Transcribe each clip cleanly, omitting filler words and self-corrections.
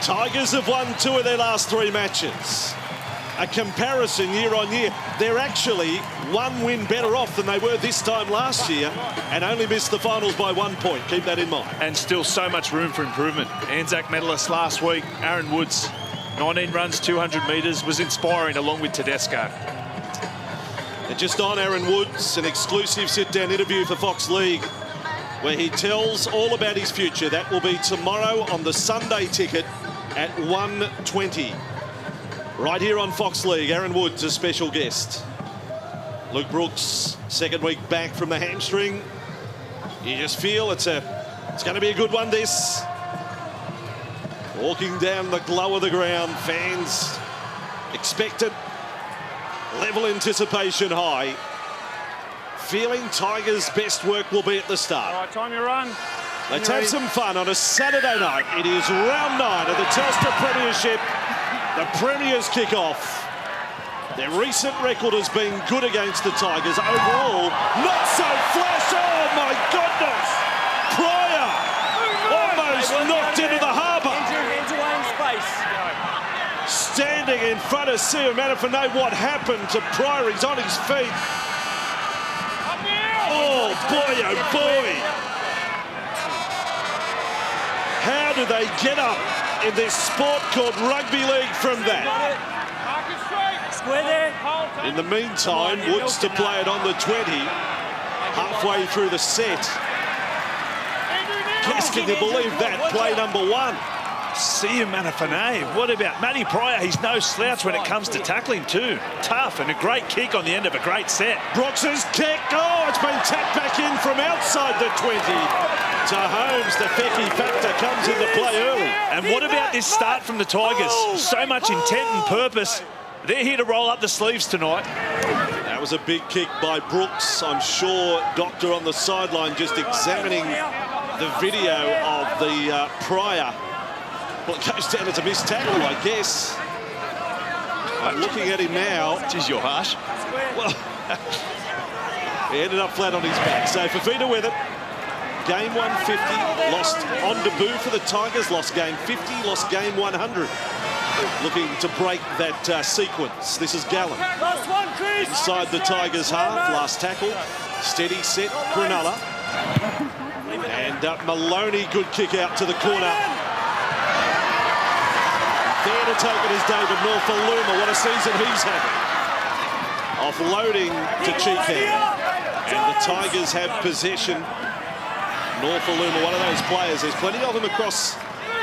Tigers have won 2 of their last 3 matches. A comparison year on year, they're actually 1 win better off than they were this time last year and only missed the finals by 1 point. Keep that in mind. And still so much room for improvement. Anzac medalist last week, Aaron Woods, 19 runs, 200 metres, was inspiring along with Tedesco. And just on Aaron Woods, an exclusive sit-down interview for Fox League where he tells all about his future. That will be tomorrow on the Sunday ticket at 1:20. Right here on Fox League, Aaron Woods, a special guest. Luke Brooks, 2nd week back from the hamstring. You just feel it's going to be a good one, this. Walking down the glow of the ground, fans expectant, level anticipation high. Feeling Tigers' best work will be at the start. All right, time you run. Let's have some fun on a Saturday night. It is round 9 of the Telstra Premiership. The Premiers kick off. Their recent record has been good against the Tigers. Overall, not so flash. Oh, my goodness. Pryor almost knocked into the harbour. Into lane space. Standing in front of Sia Manafane, what happened to Pryor? He's on his feet. Oh, boy, oh, boy. How do they get up in this sport called rugby league from that? In the meantime, Woods to play it on the 20, halfway through the set. Guess can you believe that? Play number 1. Sia Manafane. What about Matty Pryor? He's no slouch when it comes to tackling too. Tough and a great kick on the end of a great set. Brooks's kick. Oh, it's been tapped back in from outside the 20. To Holmes, the Fecky factor comes into play early. And what about this start from the Tigers? So much intent and purpose. They're here to roll up the sleeves tonight. That was a big kick by Brooks. I'm sure Doctor on the sideline just examining the video of the Pryor. Well, it goes down as a missed tackle, I guess. I'm looking at him now. Geez, you're harsh. Well, he ended up flat on his back. So Fafita with it. Game 150, lost on debut for the Tigers, lost game 50, lost game 100. Looking to break that sequence. This is Gallen. Inside the Tigers' half, last tackle. Steady set, Cronulla. And Maloney, good kick out to the corner. There to take it is David Norfoluma. What a season he's having. Offloading to Cheekham. And the Tigers have possession. Norfoluma, one of those players. There's plenty of them across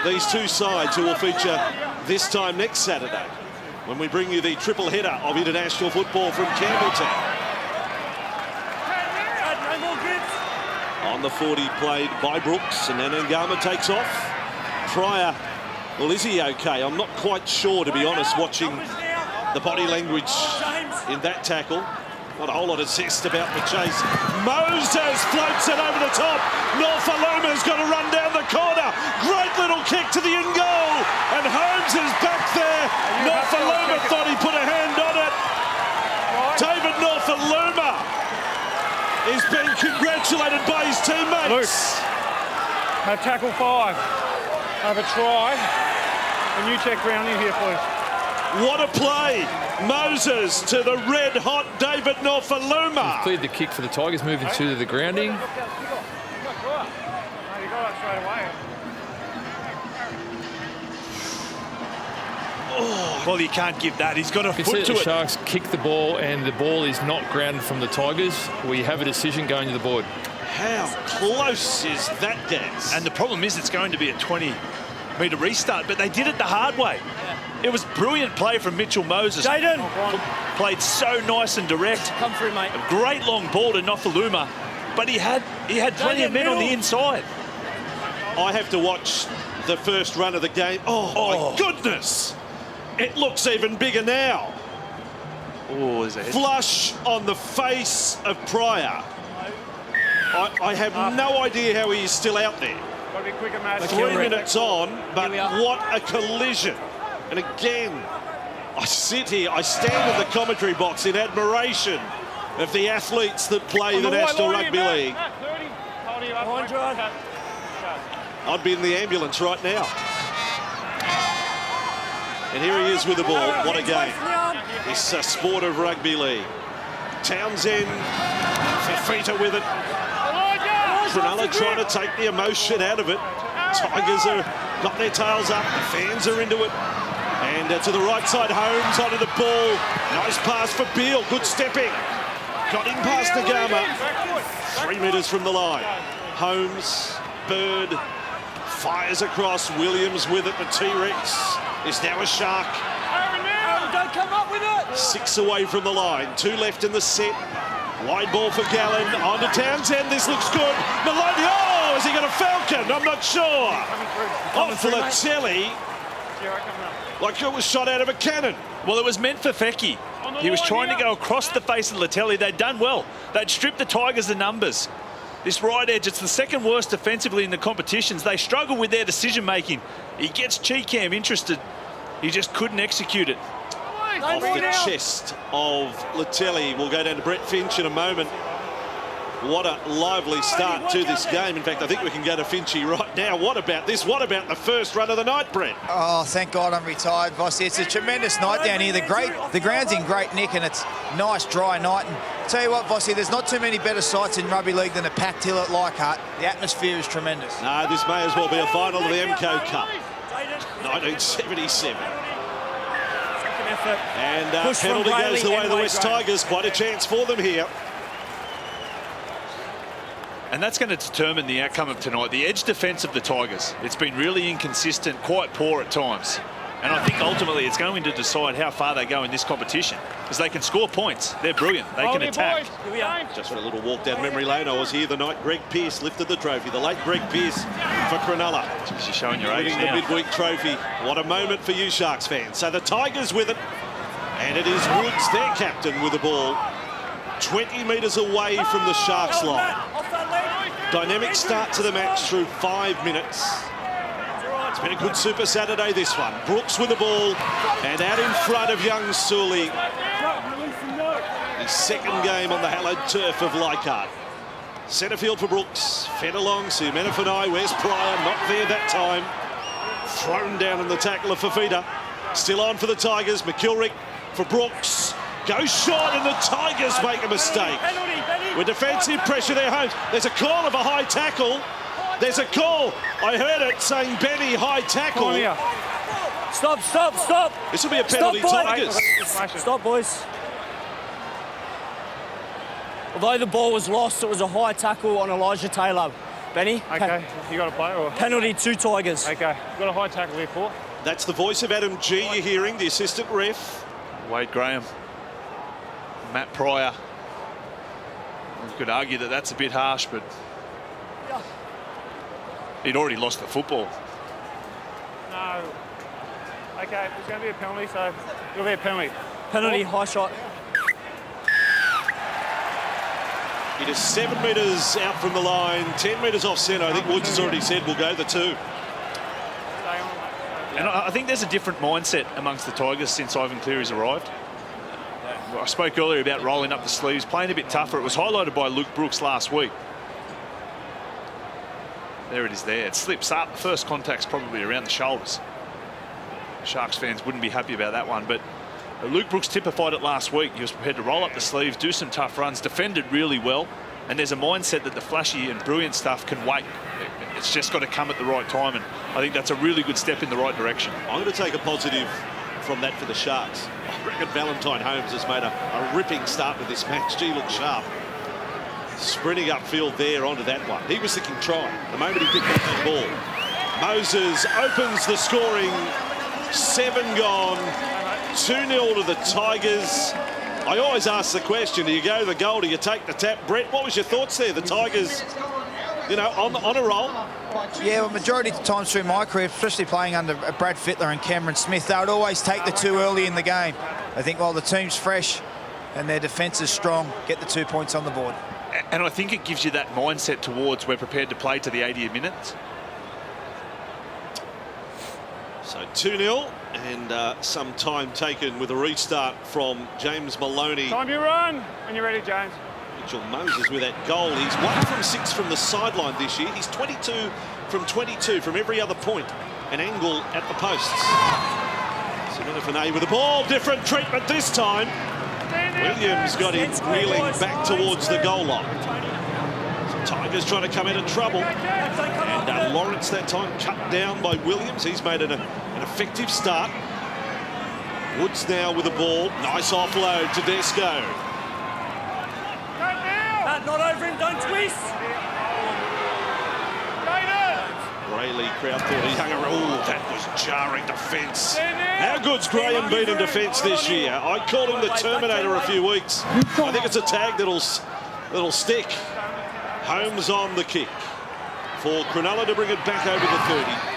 these two sides who will feature this time next Saturday when we bring you the triple header of international football from Campbelltown. On the 40 played by Brooks, and then Ngama takes off. Pryor, well, is he okay? I'm not quite sure, to be honest, watching the body language in that tackle. Not a whole lot of zest about the chase. Moses floats it over the top. Norfolluma's got to run down the corner. Great little kick to the in goal. And Holmes is back there. Norfoluma thought he put a hand on it. David Norfoluma is being congratulated by his teammates. Luke, have tackle 5. Have a try. And you check grounding here, please. What a play. Moses to the red-hot David Norfoluma. He's cleared the kick for the Tigers, moving to the grounding. Oh, well, you can't give that. He's got a foot to the it. Sharks kick the ball, and the ball is not grounded from the Tigers. We have a decision going to the board. How close is that, Gaz? And the problem is it's going to be a 20-metre restart, but they did it the hard way. It was brilliant play from Mitchell Moses. Jaden played so nice and direct. Come through, mate. A great long ball to Norfoluma, but he had plenty of men on the inside. I have to watch the first run of the game. Oh, my goodness! It looks even bigger now. Oh, is it? Flush on the face of Pryor. I have no idea how he is still out there. Gotta be quicker, Matt. 3 minutes on, but what a collision. And again, I stand in the commentary box in admiration of the athletes that play the National Rugby League. I'd be in the ambulance right now. And here he is with the ball. What a game. This sport of rugby league. Townsend, Fafita with it. Cronulla trying to take the emotion out of it. Tigers are got their tails up. The fans are into it. And to the right side, Holmes onto the ball. Nice pass for Beale. Good stepping. Got in past Nagama. 3 metres from the line. Holmes, Bird, fires across. Williams with it. The T-Rex is now a shark. Don't come up with it. 6 away from the line. 2 left in the set. Wide ball for Gallen. On to Townsend. This looks good. Maloney. Oh, has he got a falcon? I'm not sure. Off Latelli. Like it was shot out of a cannon. Well, it was meant for Fecky. He was trying to go across the face of Latelli. They'd done well. They'd stripped the Tigers the numbers. This right edge, it's the second worst defensively in the competitions. They struggle with their decision-making. He gets Cheekham interested. He just couldn't execute it. Off the chest of Latelli. We'll go down to Brett Finch in a moment. What a lively start to this game. In fact, I think we can go to Finchy right now. What about this? What about the first run of the night, Brett? Oh, thank God I'm retired, Vossi. It's a tremendous night down here. The ground's in great nick and it's nice, dry night. And tell you what, Vossi, there's not too many better sights in rugby league than a packed hill at Leichhardt. The atmosphere is tremendous. No, this may as well be a final of the MCO Cup. 1977. And penalty goes the way of the West Tigers. Quite a chance for them here. And that's going to determine the outcome of tonight. The edge defence of the Tigers. It's been really inconsistent, quite poor at times. And I think ultimately it's going to decide how far they go in this competition. Because they can score points. They're brilliant. They can attack. Just for a little walk down memory lane. I was here the night Greg Pearce lifted the trophy. The late Greg Pearce for Cronulla. Jeez, you're showing your age winning now. the midweek trophy. What a moment for you Sharks fans. So the Tigers with it. And it is Woods, their captain, with the ball. 20 metres away from the Sharks line. Dynamic start to the match through 5 minutes. It's been a good Super Saturday, this one. Brooks with the ball and out in front of young Sully. His second game on the hallowed turf of Leichhardt. Centre field for Brooks. Fed along, Siumenafanai. Where's Pryor? Not there that time. Thrown down in the tackle of Fafita. Still on for the Tigers. McKilrick for Brooks. Goes short and the Tigers make a mistake. With defensive pressure there, Holmes. There's a call of a high tackle. There's a call. I heard it saying Benny high tackle. Stop, stop, stop. This will be a penalty, Tigers. Stop, boys. Although the ball was lost, it was a high tackle on Elijah Taylor. Benny? Okay, you got to play or? Penalty, 2 Tigers. Okay, got a high tackle here for. That's the voice of Adam G you're hearing, the assistant ref. Wade Graham. Matt Pryor. You could argue that that's a bit harsh, but he'd already lost the football. No. Okay, it's going to be a penalty, so it'll be a penalty. Penalty, high shot. It is 7 metres out from the line, 10 metres off centre. I think Woods has already said we'll go the 2. And I think there's a different mindset amongst the Tigers since Ivan Cleary's arrived. I spoke earlier about rolling up the sleeves, playing a bit tougher. It was highlighted by Luke Brooks last week. There it is there. It slips up. The first contact's probably around the shoulders. Sharks fans wouldn't be happy about that one, but Luke Brooks typified it last week. He was prepared to roll up the sleeves, do some tough runs, defended really well, and there's a mindset that the flashy and brilliant stuff can wait. It's just got to come at the right time, and I think that's a really good step in the right direction. I'm going to take a positive from that for the Sharks. I reckon Valentine Holmes has made a ripping start with this match. Gee, look sharp. Sprinting upfield there onto that one. He was thinking try the moment he picked up that ball. Moses opens the scoring. 7 gone. 2-0 to the Tigers. I always ask the question, do you go to the goal, do you take the tap? Brett, what was your thoughts there? The Tigers, you know, on a roll. Yeah, well, majority of the times through my career, especially playing under Brad Fittler and Cameron Smith, they would always take the 2 early in the game. I think while the team's fresh and their defence is strong, get the 2 points on the board. And I think it gives you that mindset towards we're prepared to play to the 80th minute. So 2-0 and some time taken with a restart from James Maloney. Time you run when you're ready, James. Mitchell Moses with that goal. He's 1 from 6 from the sideline this year. He's 22 from 22 from every other point. An angle at the posts. Manafanae with the ball. Different treatment this time. Williams got him reeling back towards the goal line. So Tigers trying to come into trouble. And Lawrence that time cut down by Williams. He's made an effective start. Woods now with the ball. Nice offload to Desco. Matt, not over him, don't twist. Brayley crowd thought he hung around. Oh, that was jarring defence. How good's Graham been in defence this year? I called him the Terminator a few weeks. I think it's a tag that'll stick. Holmes on the kick for Cronulla to bring it back over the 30.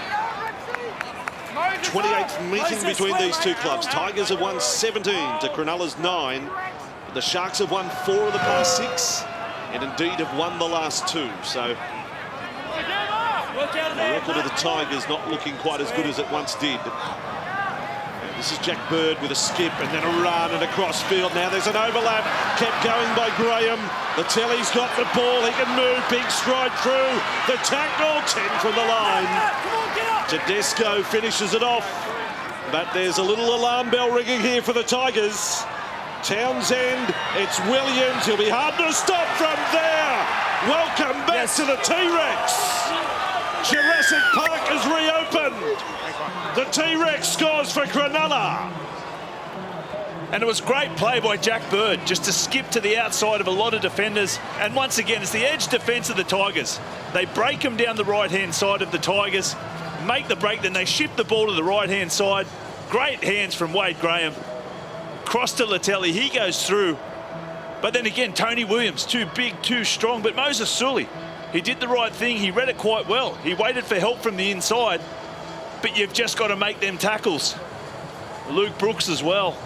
28th meeting between these two clubs. Tigers have won 17 to Cronulla's 9. The Sharks have won 4 of the past 6 and indeed have won the last 2. So the record of the Tigers not looking quite as good as it once did. This is Jack Bird with a skip and then a run and a cross field. Now there's an overlap, kept going by Graham. The Telly's got the ball, he can move, big stride through. The tackle, 10 from the line. Tedesco finishes it off. But there's a little alarm bell ringing here for the Tigers. Townsend, it's Williams, he'll be hard to stop from there. Welcome back to the T-Rex. Jurassic Park has reopened. The T-Rex scores for Cronulla. And it was great play by Jack Bird, just to skip to the outside of a lot of defenders. And once again, it's the edge defence of the Tigers. They break them down the right-hand side of the Tigers, make the break, then they shift the ball to the right-hand side. Great hands from Wade Graham. Cross to Latelli, he goes through. But then again, Tony Williams, too big, too strong. But Moses Sully, he did the right thing. He read it quite well. He waited for help from the inside. But you've just got to make them tackles. Luke Brooks as well.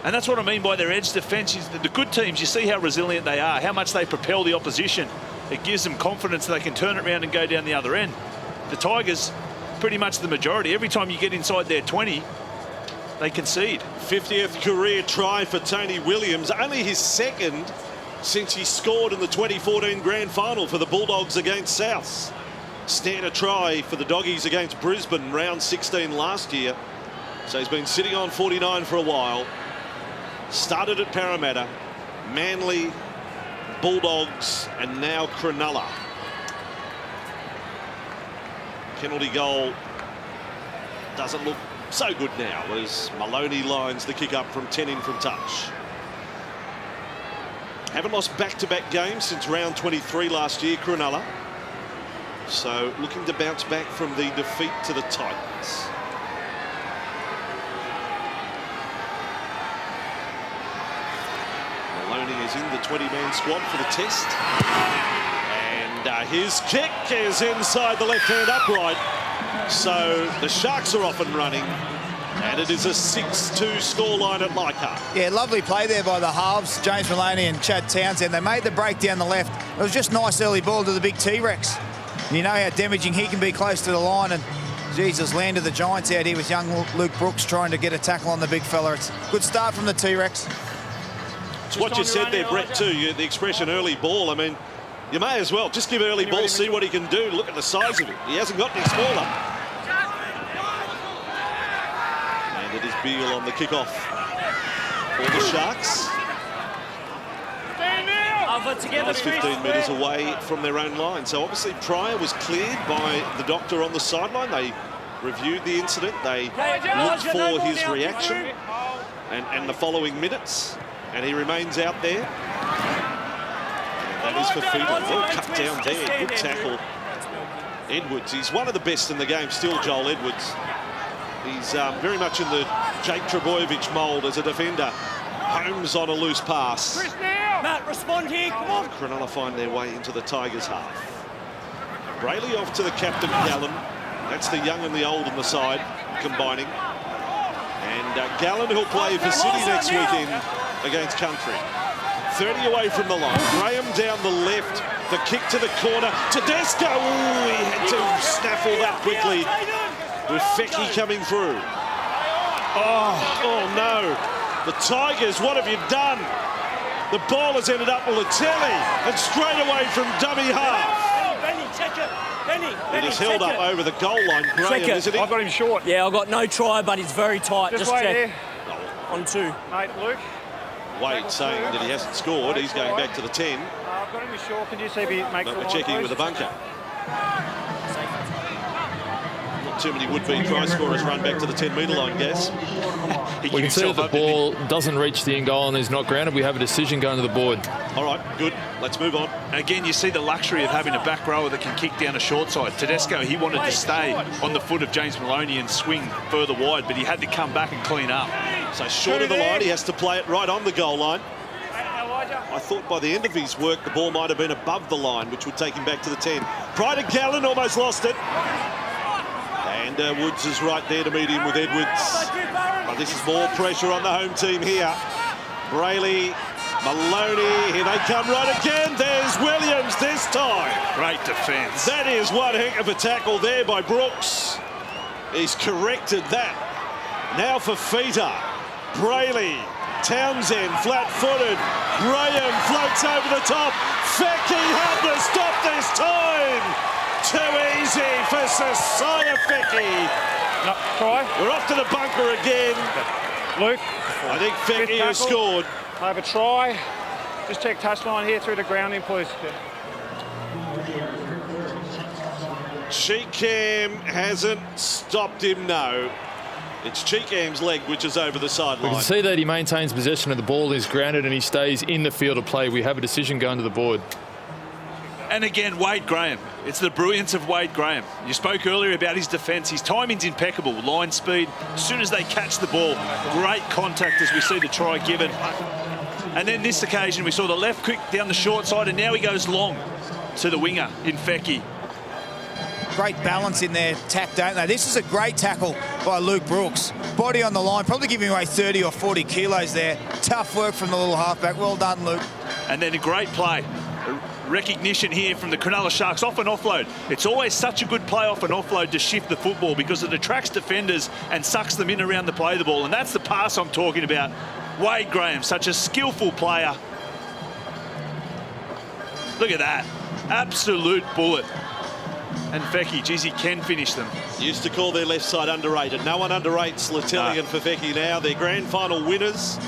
And that's what I mean by their edge defence. The good teams, you see how resilient they are, how much they propel the opposition. It gives them confidence they can turn it around and go down the other end. The Tigers, pretty much the majority. Every time you get inside their 20, they concede. 50th career try for Tony Williams. Only his second since he scored in the 2014 Grand Final for the Bulldogs against Souths. Standard try for the Doggies against Brisbane, round 16 last year. So he's been sitting on 49 for a while. Started at Parramatta, Manly, Bulldogs, and now Cronulla. Penalty goal doesn't look so good now as Maloney lines the kick up from 10 in from touch. Haven't lost back-to-back games since round 23 last year, Cronulla. So looking to bounce back from the defeat to the Titans. Maloney is in the 20-man squad for the test. And his kick is inside the left-hand upright. So the Sharks are off and running. And it is a 6-2 scoreline at Leichhardt. Yeah, lovely play there by the halves, James Maloney and Chad Townsend. They made the break down the left. It was just nice early ball to the big T-Rex. You know how damaging he can be close to the line. And Jesus, landed the Giants out here with young Luke Brooks trying to get a tackle on the big fella. It's a good start from the T-Rex. It's what you said there, Brett, too. The expression early ball. I mean, you may as well just give early ball, see what he can do. Look at the size of it. He hasn't got any smaller. And it is Beale on the kickoff for the Sharks. Almost 15 metres away from their own line. So obviously Pryor was cleared by the doctor on the sideline. They reviewed the incident. They looked for his reaction and the following minutes. And he remains out there. And that is for Fafita. Well cut down there. Good tackle. Edwards, he's one of the best in the game still, Joel Edwards. He's very much in the Jake Trebojevic mould as a defender. Holmes on a loose pass. Matt, respond here, come on. Cronulla find their way into the Tigers' half. Brayley off to the captain, Gallen. That's the young and the old on the side, combining. And Gallen, who'll play for City next weekend against Country. 30 away from the line. Graham down the left. The kick to the corner. Tedesco. Ooh, he had to snaffle that quickly with Fecky coming through. Oh no. The Tigers, what have you done? The ball has ended up with Latelli, and straight away from dummy half. It is held up over the goal line. Graham, isn't it? I've got him short. Yeah, I got no try, but it's very tight. Just wait check. there. On 2. Mate, Luke. Wade saying that he hasn't scored. He's going back to the 10. I've got him short. Can you see if he makes the But we're line, checking please? with the bunker. Not too many would-be try scorers run back to the 10-metre line, Gas. We can see that the ball doesn't reach the in goal and is not grounded. We have a decision going to the board. All right, good. Let's move on. Again, you see the luxury of having a back rower that can kick down a short side. Tedesco, he wanted to stay on the foot of James Maloney and swing further wide, but he had to come back and clean up. So short of the line, he has to play it right on the goal line. I thought by the end of his work, the ball might have been above the line, which would take him back to the 10. Pride of Gallen almost lost it. And Woods is right there to meet him with Edwards. But this is more pressure on the home team here. Brayley, Maloney, here they come right again. There's Williams this time. Great defence. That is one heck of a tackle there by Brooks. He's corrected that. Now for Feeta. Brayley, Townsend, flat-footed. Graham floats over the top. Fecky had to stop this time. Too easy for Sasaya Fecky. No, try. We're off to the bunker again. Luke. I think Fecky has scored. I have a try. Just check touchline here through the grounding, please. Cheekham hasn't stopped him, no. It's Cheekham's leg which is over the We sideline. can see that he maintains possession of the ball, is grounded, and he stays in the field of play. We have a decision going to the board. And again, Wade Graham. It's the brilliance of Wade Graham. You spoke earlier about his defence. His timing's impeccable. Line speed, as soon as they catch the ball, great contact as we see the try given. And then this occasion, we saw the left quick down the short side, and now he goes long to the winger in Fecky. Great balance in their tack, don't they? This is a great tackle by Luke Brooks. Body on the line, probably giving away 30 or 40 kilos there. Tough work from the little halfback. Well done, Luke. And then a great play. Recognition here from the Cronulla Sharks off an offload. It's always such a good play off an offload to shift the football because it attracts defenders and sucks them in around the play of the ball. And that's the pass I'm talking about. Wade Graham, such a skillful player. Look at that. Absolute bullet. And Fecky, geez, he can finish them. Used to call their left side underrated. No one underrates Latelli and Fafeki now. They're grand final winners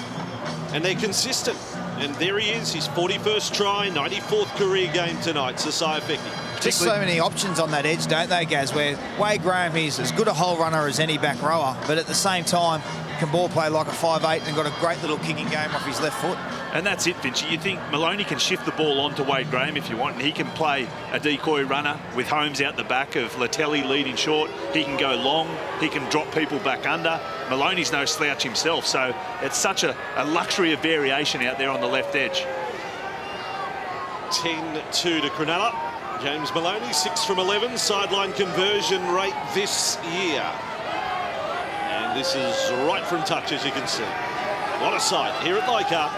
and they're consistent. And there he is, his 41st try, 94th career game tonight, Sasaya Fecky. Just so many options on that edge, don't they, Gaz, where Wade Graham is as good a hole runner as any back rower, but at the same time can ball play like a 5'8" and got a great little kicking game off his left foot. And that's it, Vinchy. You think Maloney can shift the ball on to Wade Graham if you want, and he can play a decoy runner with Holmes out the back of Latelli leading short. He can go long. He can drop people back under. Maloney's no slouch himself, so it's such a luxury of variation out there on the left edge. 10-2 to Cronulla. James Maloney, 6 from 11. Sideline conversion rate this year. And this is right from touch, as you can see. What a sight here at Leichhardt.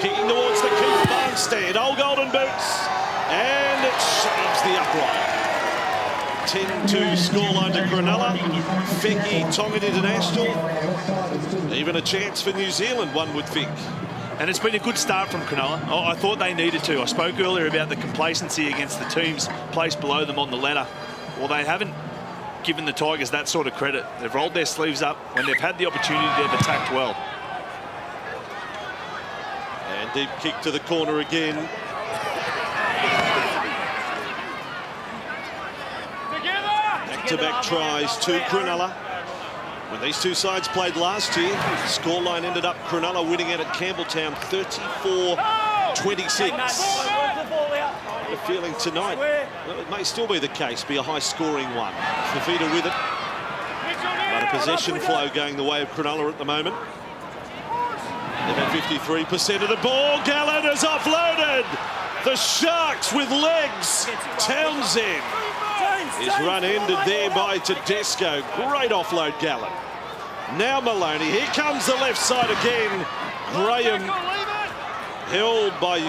Kicking towards the Keith Barnes stand. Old Golden Boots. And it shaves the upright. 10-2 scoreline to Cronulla. Fecky, Tongan International. Even a chance for New Zealand, one would think. And it's been a good start from Cronulla. I thought they needed to. I spoke earlier about the complacency against the teams placed below them on the ladder. Well, they haven't given the Tigers that sort of credit. They've rolled their sleeves up. When they've had the opportunity, they've attacked well. And deep kick to the corner again. Back-to-back tries to Cronulla. When these two sides played last year, the scoreline ended up Cronulla winning it at Campbelltown 34-26. The feeling tonight, well, it may still be the case, be a high-scoring one. Fafita with it. But a possession flow going the way of Cronulla at the moment. They've had 53% of the ball. Gallen is offloaded. The Sharks with legs. Townsend is run-ended there by Tedesco. Great offload, Gallen. Now Maloney. Here comes the left side again. Graham held by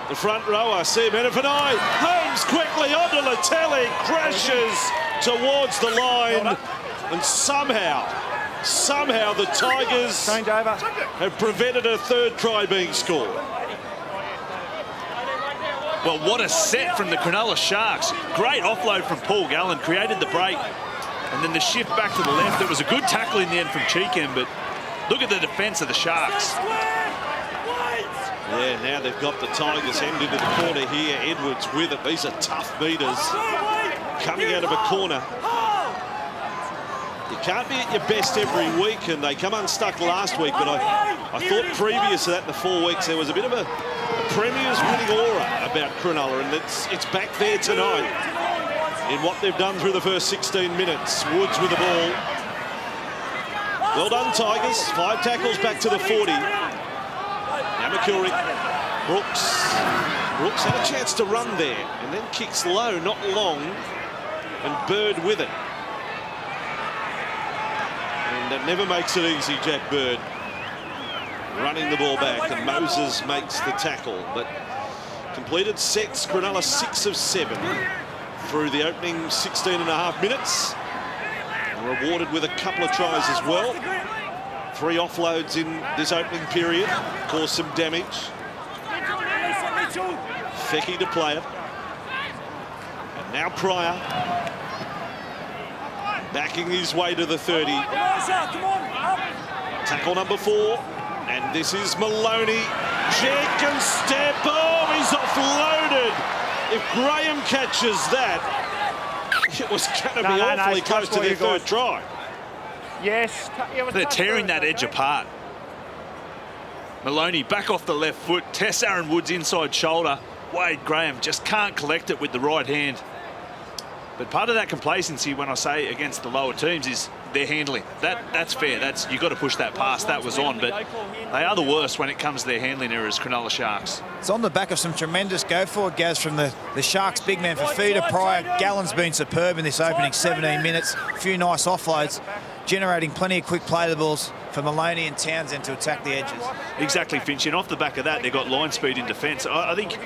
the front rower, Sam Enefanai. Holmes quickly onto Latelli. Crashes towards the line. And somehow the Tigers have prevented a third try being scored. Well, what a set from the Cronulla Sharks. Great offload from Paul Gallen, created the break. And then the shift back to the left. It was a good tackle in the end from Cheekham, but look at the defence of the Sharks. Yeah, now they've got the Tigers end into the corner here. Edwards with it. These are tough beaters coming out of a corner. You can't be at your best every week, and they come unstuck last week, but I thought previous to that in the 4 weeks there was a bit of a Premier's winning aura about Cronulla, and it's back there tonight in what they've done through the first 16 minutes. Woods with the ball. Well done, Tigers. 5 tackles back to the 40. Now McCurry. Brooks had a chance to run there and then kicks low, not long, and Bird with it. And that never makes it easy, Jack Bird. Running the ball back, and Moses makes the tackle. But completed sets, Cronulla 6 of 7 through the opening 16 and a half minutes. Rewarded with a couple of tries as well. 3 offloads in this opening period, caused some damage. Fecky to play it. And now Pryor. Backing his way to the 30. Tackle number 4. And this is Maloney. Check and step. Oh, he's offloaded. If Graham catches that, it was going to be awfully close to their third try. Yes. They're tearing that edge apart. Maloney back off the left foot. Tests Aaron Woods inside shoulder. Wade Graham just can't collect it with the right hand. But part of that complacency, when I say against the lower teams, is their handling. That's fair. You've got to push that past. That was on, but they are the worst when it comes to their handling errors, Cronulla Sharks. It's on the back of some tremendous go forward, Gaz, from the Sharks big man Fafita. Pryor. Gallen's been superb in this opening 17 minutes. A few nice offloads, generating plenty of quick play the balls for Maloney and Townsend to attack the edges. Exactly, Finch. And off the back of that, they've got line speed in defence. I think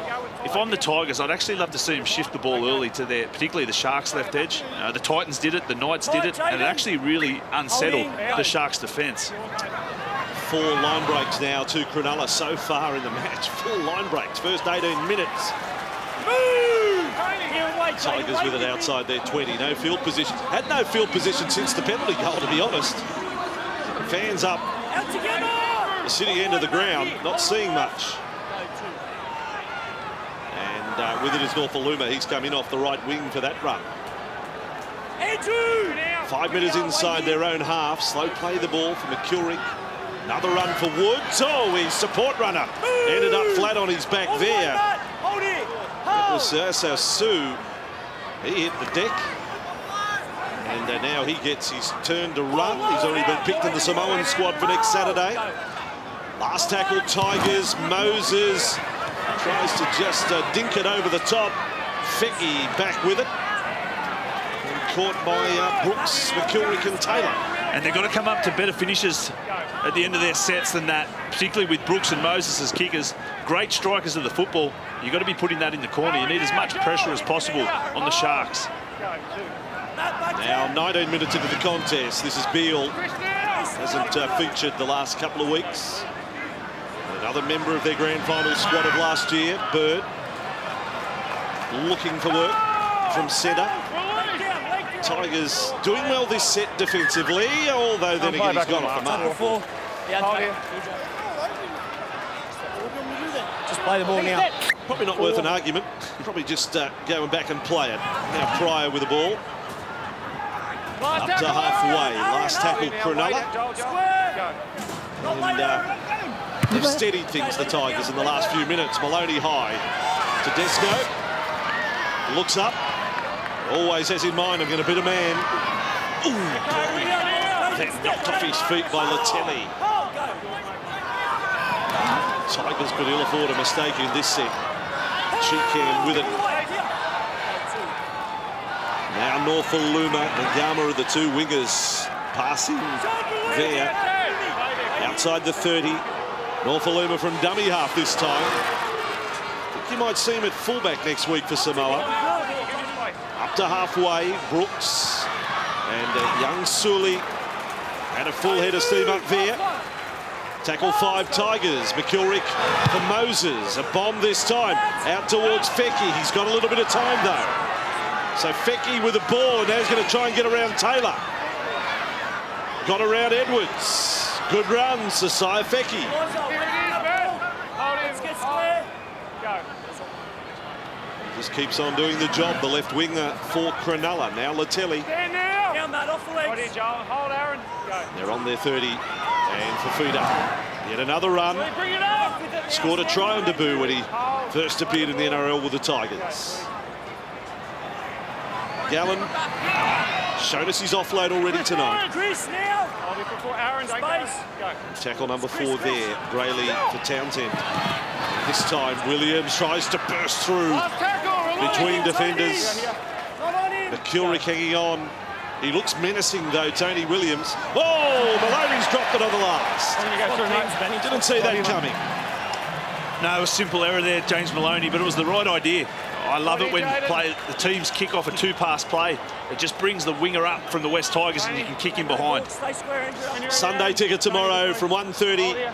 if I'm the Tigers, I'd actually love to see them shift the ball early to particularly the Sharks' left edge. The Titans did it, the Knights did it, and it actually really unsettled the Sharks' defence. 4 line breaks now to Cronulla so far in the match. 4 line breaks, first 18 minutes. Tigers with it outside their 20. No field position. Had no field position since the penalty goal, to be honest. Fans up the city end of the ground, not seeing much. And with it is Norfoluma. He's come in off the right wing for that run. 5 minutes inside their own half. Slow play the ball for McCurry. Another run for Woods. Oh, his support runner ended up flat on his back there. It was Sue. He hit the deck. And now he gets his turn to run. He's already been picked in the Samoan squad for next Saturday. Last tackle, Tigers. Moses tries to just dink it over the top. Fecky back with it. And caught by Brooks, McCurry and Taylor. And they've got to come up to better finishes at the end of their sets than that, particularly with Brooks and Moses as kickers. Great strikers of the football. You've got to be putting that in the corner. You need as much pressure as possible on the Sharks. Now 19 minutes into the contest. This is Beale. Hasn't featured the last couple of weeks. Another member of their grand final squad of last year, Bird. Looking for work from centre. Tigers doing well this set defensively, although then again he's gone off the mark. Just play the ball now. Probably not worth an argument. Probably just going back and play it. Now Pryor with the ball. Up to halfway. Last tackle, Cronulla. And they've steadied things, the Tigers, in the last few minutes. Maloney high to Desco. Looks up. Always has in mind, I'm going to beat a man. Ooh, then knocked off his feet by Latelli. Tigers could ill afford a mistake in this set. Cheekham with it. Now Norfoluma and Gama are the 2 wingers passing there. Outside the 30. Norfoluma from dummy half this time. I think you might see him at fullback next week for Samoa. Up to halfway, Brooks and young Sully and a full head of steam up there. Tackle 5 Tigers. McIlrick for Moses. A bomb this time. Out towards Fecky. He's got a little bit of time though. So Fecky with the ball, and now he's going to try and get around Taylor. Got around Edwards. Good run, Sasai Fecky. Just keeps on doing the job. The left winger for Cronulla. Now Latelli. Down, Matt, off the legs. Right here, Joel. Hold, Aaron. Go. They're on their 30. And Fafita. Yet another run. Bring it up. Scored a try on debut when he first appeared in the NRL with the Tigers. Gallen showed us his offload already tonight. Chris, now. Hold it before Aaron. Don't go. Tackle number 4 there. Brayley for Townsend. This time Williams tries to burst through between defenders. McIlrick hanging on. He looks menacing though, Tony Williams. Oh, Maloney's dropped it on the last. Didn't see that coming. No, it was a simple error there, James Maloney, but it was the right idea. I love it when the teams kick off a 2-pass play. It just brings the winger up from the West Tigers and you can kick him behind. Sunday ticket tomorrow from 1:30.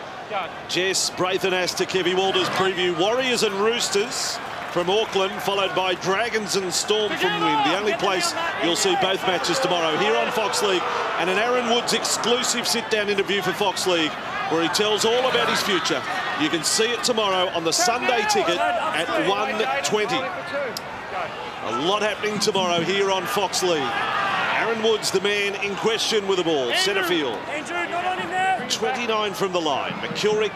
Jess Braithen to Kevy Walters preview. Warriors and Roosters from Auckland, followed by Dragons and Storm from Wynn. The only place you'll see both matches tomorrow here on Fox League. And an Aaron Woods exclusive sit-down interview for Fox League, where he tells all about his future. You can see it tomorrow on the Sunday ticket at 1:20. A lot happening tomorrow here on Fox League. Aaron Woods, the man in question with the ball. Centre field. 29 from the line. McIlrick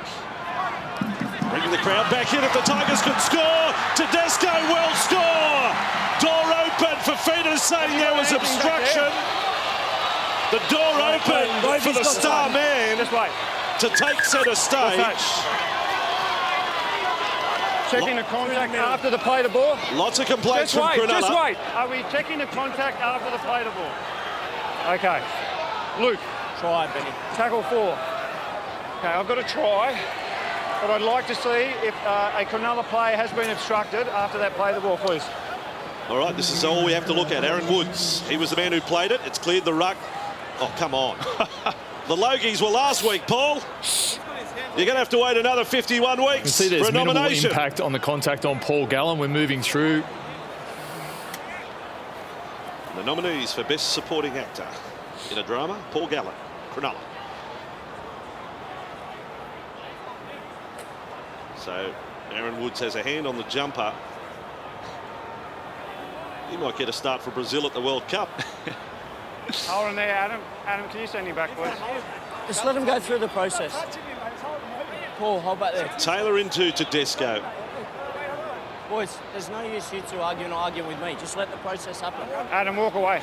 bringing the crowd back in. If the Tigers could score, Tedesco will score. Door open. Fafita's saying there was obstruction. The door open for the star man to take centre stage. Checking the contact after the play the ball. Lots of complaints from Cronulla. Just wait. Are we checking the contact after the play the ball? Okay. Luke. Try, Benny. Tackle 4. Okay, I've got a try, but I'd like to see if a Cronulla player has been obstructed after that play the ball, please. All right, this is all we have to look at. Aaron Woods. He was the man who played it. It's cleared the ruck. Oh, come on. The Logies were last week, Paul. You're going to have to wait another 51 weeks you can see there's for a nomination. Minimal impact on the contact on Paul Gallen. We're moving through. The nominees for Best Supporting Actor in a Drama, Paul Gallen, Cronulla. So Aaron Woods has a hand on the jumper. He might get a start for Brazil at the World Cup. Hold on there, Adam. Adam, can you send him back, please? Just let him go through the process. Paul, hold back there. Taylor into Tedesco. Boys, there's no use you two arguing with me. Just let the process happen. Adam, walk away.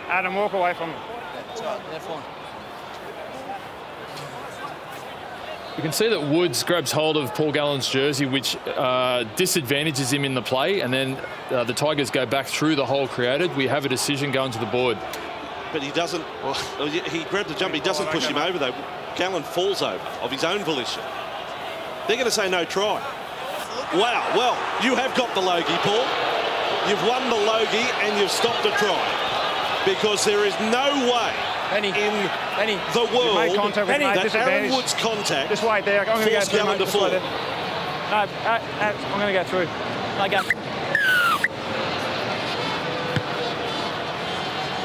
Adam, walk away from him. That's right, they're fine. You can see that Woods grabs hold of Paul Gallen's jersey, which disadvantages him in the play, and then the Tigers go back through the hole created. We have a decision going to the board. But he doesn't, he grabbed the jump, he doesn't push him over though. Gallen falls over of his own volition. They're going to say no try. Wow, well, you have got the Logie, Paul. You've won the Logie and you've stopped a try. Because there is no way in the world that Aaron Woods' contact just wait there. I'm going to go through, Gallen to fall. No, I'm going to go through. Okay.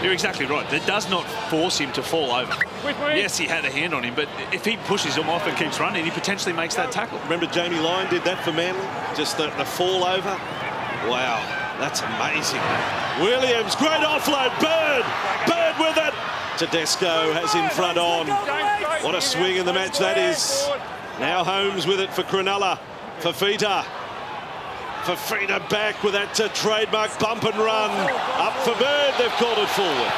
You're exactly right. That does not force him to fall over. Yes, he had a hand on him, but if he pushes him off and keeps running, he potentially makes that tackle. Remember Jamie Lyon did that for Manly? Just the fall over. Wow, that's amazing. Williams, great offload. Bird with it. Tedesco has in front on. What a swing in the match that is. Now Holmes with it for Cronulla. Fafita back with that trademark bump and run. Up for Bird, they've called it forward.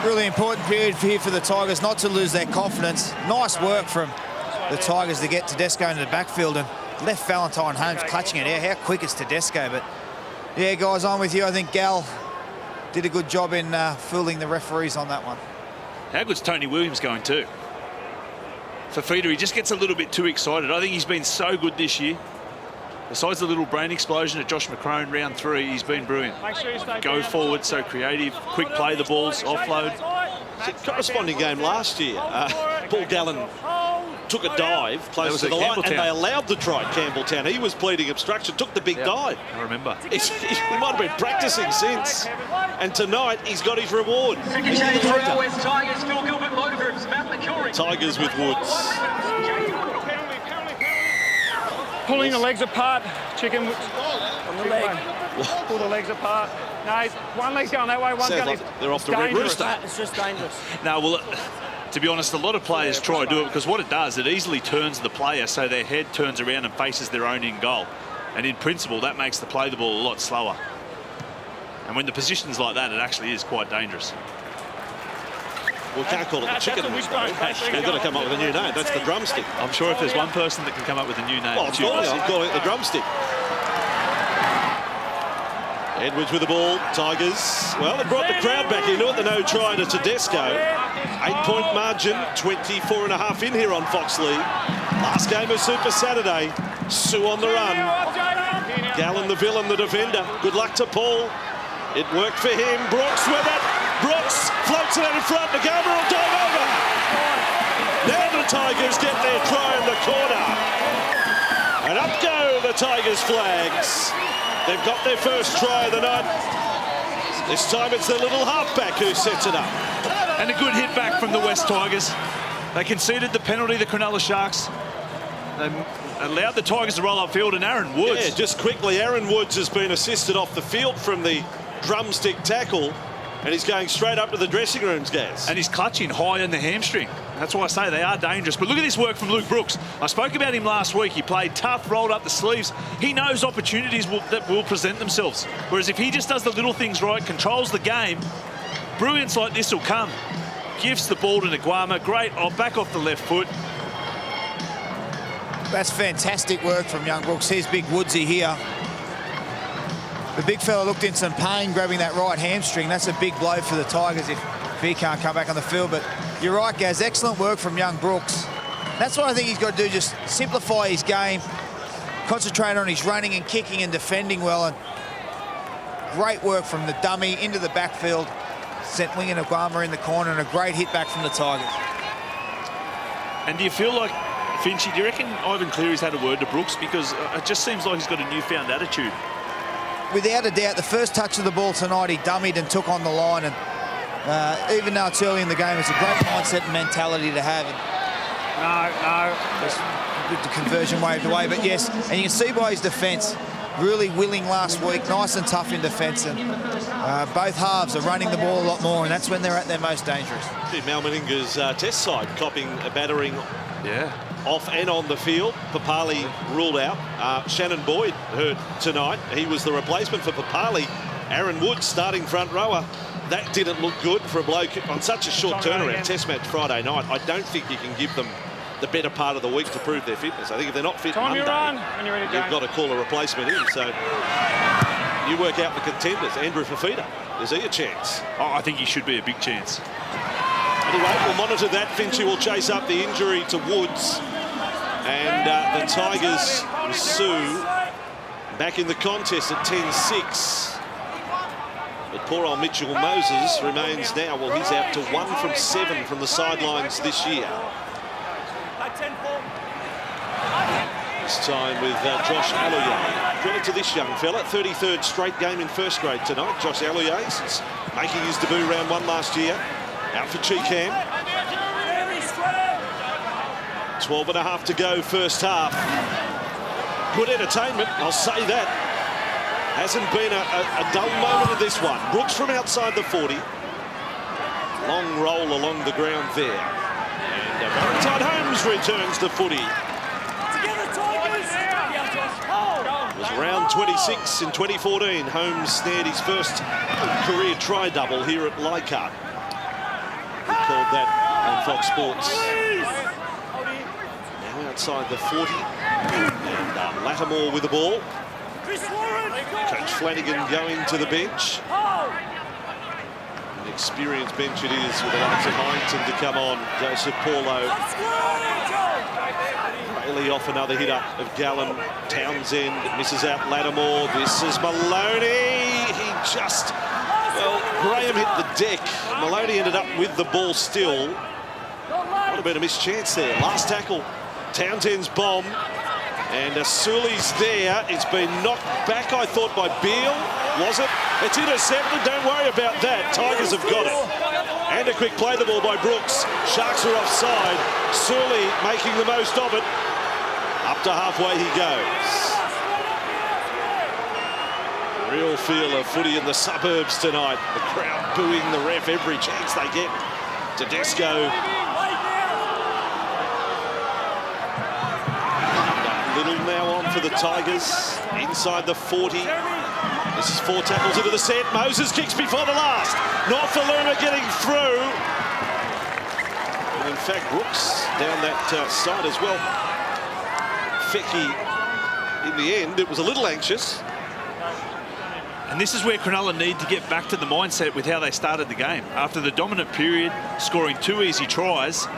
Really important period here for the Tigers not to lose their confidence. Nice work from the Tigers to get Tedesco into the backfield and left Valentine Holmes clutching it. How quick is Tedesco? But yeah, guys, I'm with you. I think Gal did a good job in fooling the referees on that one. How good's Tony Williams going too? Fafita, he just gets a little bit too excited. I think he's been so good this year. Besides the little brain explosion at Josh McCrone round 3, he's been brilliant. Make sure you stay Go forward, so creative, quick play the balls, offload. Corresponding game last year. Paul Gallen took a dive close to the line, and they allowed the try. Campbelltown. He was pleading obstruction, took the big dive. I remember. He might have been practicing since, and tonight he's got his reward. Tigers with Woods. Pulling the legs apart, Chicken. On the leg. Pull the legs apart. No, one leg's going that way, one's going... Like they're off the Red Rooster. It's just dangerous. No, well, to be honest, a lot of players try to do it because what it does, it easily turns the player so their head turns around and faces their own in goal. And in principle, that makes the play the ball a lot slower. And when the position's like that, it actually is quite dangerous. We can't call it the chicken wing, though. We've got to come up with a new name. That's the drumstick. I'm sure if there's one person that can come up with a new name, well, of course, I'm calling it the drumstick. Edwards with the ball. Tigers. Well, they brought the crowd back into it. The no try to Tedesco. 8-point margin. 24.5 in here on Fox League. Last game of Super Saturday. Sue on the run. Gallen, the villain, the defender. Good luck to Paul. It worked for him. Brooks with it. Brooks floats it out in front. The Gama will dive over. Now the Tigers get their try in the corner. And up go the Tigers flags. They've got their first try of the night. This time it's the little halfback who sets it up. And a good hit back from the West Tigers. They conceded the penalty, the Cronulla Sharks. They allowed the Tigers to roll upfield, and Aaron Woods. Yeah, just quickly, Aaron Woods has been assisted off the field from the drumstick tackle, and he's going straight up to the dressing rooms, Gaz. And he's clutching high on the hamstring. That's why I say they are dangerous. But look at this work from Luke Brooks. I spoke about him last week. He played tough, rolled up the sleeves. He knows opportunities that will present themselves. Whereas if he just does the little things right, controls the game, brilliance like this will come. Gives the ball to Nguama. Great, back off the left foot. That's fantastic work from young Brooks. Here's big Woodsy here. The big fella looked in some pain grabbing that right hamstring. That's a big blow for the Tigers if he can't come back on the field. But you're right, Gaz. Excellent work from young Brooks. That's what I think he's got to do, just simplify his game, concentrate on his running and kicking and defending well. And great work from the dummy into the backfield. Sent Wing and Nguama in the corner, and a great hit back from the Tigers. And do you feel like, Finchy, do you reckon Ivan Cleary's had a word to Brooks? Because it just seems like he's got a newfound attitude. Without a doubt, the first touch of the ball tonight, he dummied and took on the line. And even though it's early in the game, it's a great mindset and mentality to have. The conversion waved away, but yes, and you can see by his defence, really willing last week, nice and tough in defence, and both halves are running the ball a lot more, and that's when they're at their most dangerous. Mal Meninga's test side copping a battering off and on the field. Papali ruled out. Shannon Boyd hurt tonight. He was the replacement for Papali. Aaron Woods starting front rower. That didn't look good for a bloke on such a short turnaround. Test match Friday night. I don't think you can give them the better part of the week to prove their fitness. I think if they're not fit Monday, you've got to call a replacement in. So you work out the contenders. Andrew Fafita, is he a chance? Oh, I think he should be a big chance. Anyway, we'll monitor that. Finchy will chase up the injury to Woods. And the Tigers with Sue back in the contest at 10-6. But poor old Mitchell Moses remains now. Well, he's out to 1 from 7 from the sidelines this year. This time with Josh Alloye. Credit to this young fella. 33rd straight game in first grade tonight. Josh Alloye, since making his debut round 1 last year. Out for Cheekham. 12.5 to go first half. Good entertainment, I'll say that. Hasn't been a dull moment of this one. Brooks from outside the 40. Long roll along the ground there. And Valentine Holmes returns the footy. It was round 26 in 2014. Holmes snared his first career try-double here at Leichhardt. We called that on Fox Sports. Now outside the 40. And Lattimore with the ball. Coach Flanagan going to the bench. An experienced bench it is with the likes of Hyington to come on. Joseph Paulo. Bailey off another hit up of Gallen. Townsend misses out Lattimore. This is Maloney. He just, well, Graham hit the deck. Maloney ended up with the ball still. What a bit of missed chance there. Last tackle, Townsend's bomb. And Sully's there. It's been knocked back, I thought, by Beale. Was it? It's intercepted. Don't worry about that. Tigers have got it. And a quick play the ball by Brooks. Sharks are offside. Sully making the most of it. Up to halfway he goes. Real feel of footy in the suburbs tonight. The crowd booing the ref every chance they get. Tedesco. Little now on for the Tigers. Inside the 40. This is 4 tackles into the set. Moses kicks before the last. Norfoluma getting through. And in fact, Brooks down that side as well. Fecky, in the end, it was a little anxious. And this is where Cronulla need to get back to the mindset with how they started the game. After the dominant period, scoring 2 easy tries,